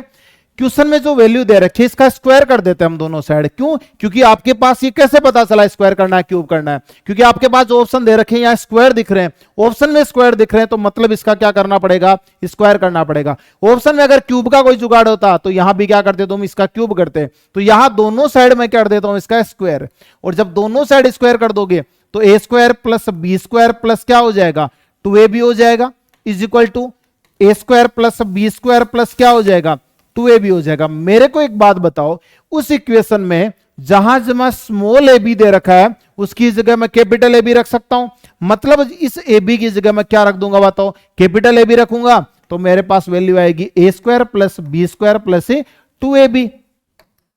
क्वेश्चन में जो वैल्यू दे रखी है इसका स्क्वायर कर देते हैं हम दोनों साइड। क्यों, क्योंकि आपके पास ये कैसे पता चला स्क्वायर करना है क्यूब करना है, क्योंकि आपके पास जो ऑप्शन दे रखे हैं यहाँ स्क्वायर दिख रहे हैं, ऑप्शन में स्क्वायर दिख रहे हैं, तो मतलब इसका क्या करना पड़ेगा, स्क्वायर करना पड़ेगा। ऑप्शन में अगर क्यूब का कोई जुगाड़ होता तो यहां भी क्या करते, तुम इसका क्यूब करते, तो यहां दोनों साइड में कर देता हूं इसका स्क्वायर, और जब दोनों साइड स्क्वायर कर दोगे तो A square plus B square plus क्या हो जाएगा 2ab हो जाएगा, is equal to A square plus B square plus क्या हो जाएगा 2ab हो जाएगा। मेरे को एक बात बताओ, उस इक्वेशन में जहां जहां स्मॉल ए बी दे रखा है उसकी जगह मैं कैपिटल ए बी रख सकता हूं, मतलब इस ए बी की जगह मैं क्या रख दूंगा बताओ, कैपिटल ए बी रखूंगा, तो मेरे पास वैल्यू आएगी A square plus B square plus 2ab।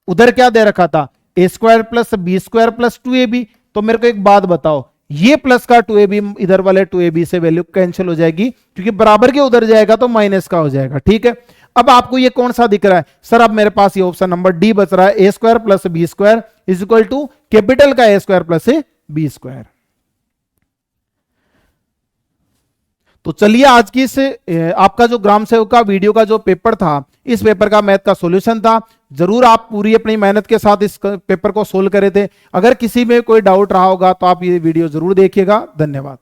उधर क्या दे रखा था, A square plus B square plus 2ab। तो मेरे को एक बात बताओ, ये प्लस का 2ab इधर वाले 2ab से वैल्यू कैंसिल हो जाएगी, क्योंकि बराबर के उधर जाएगा तो माइनस का हो जाएगा, ठीक है। अब आपको ये कौन सा दिख रहा है, सर अब मेरे पास ये ऑप्शन नंबर डी बच रहा है, A square plus B square is equal to capital का A square plus B square. तो चलिए आज की इस आपका जो ग्राम सेवक का वीडियो का जो पेपर था, इस पेपर का मैथ का सॉल्यूशन था। जरूर आप पूरी अपनी मेहनत के साथ इस पेपर को सोल्व करे थे। अगर किसी में कोई डाउट रहा होगा तो आप ये वीडियो जरूर देखिएगा। धन्यवाद।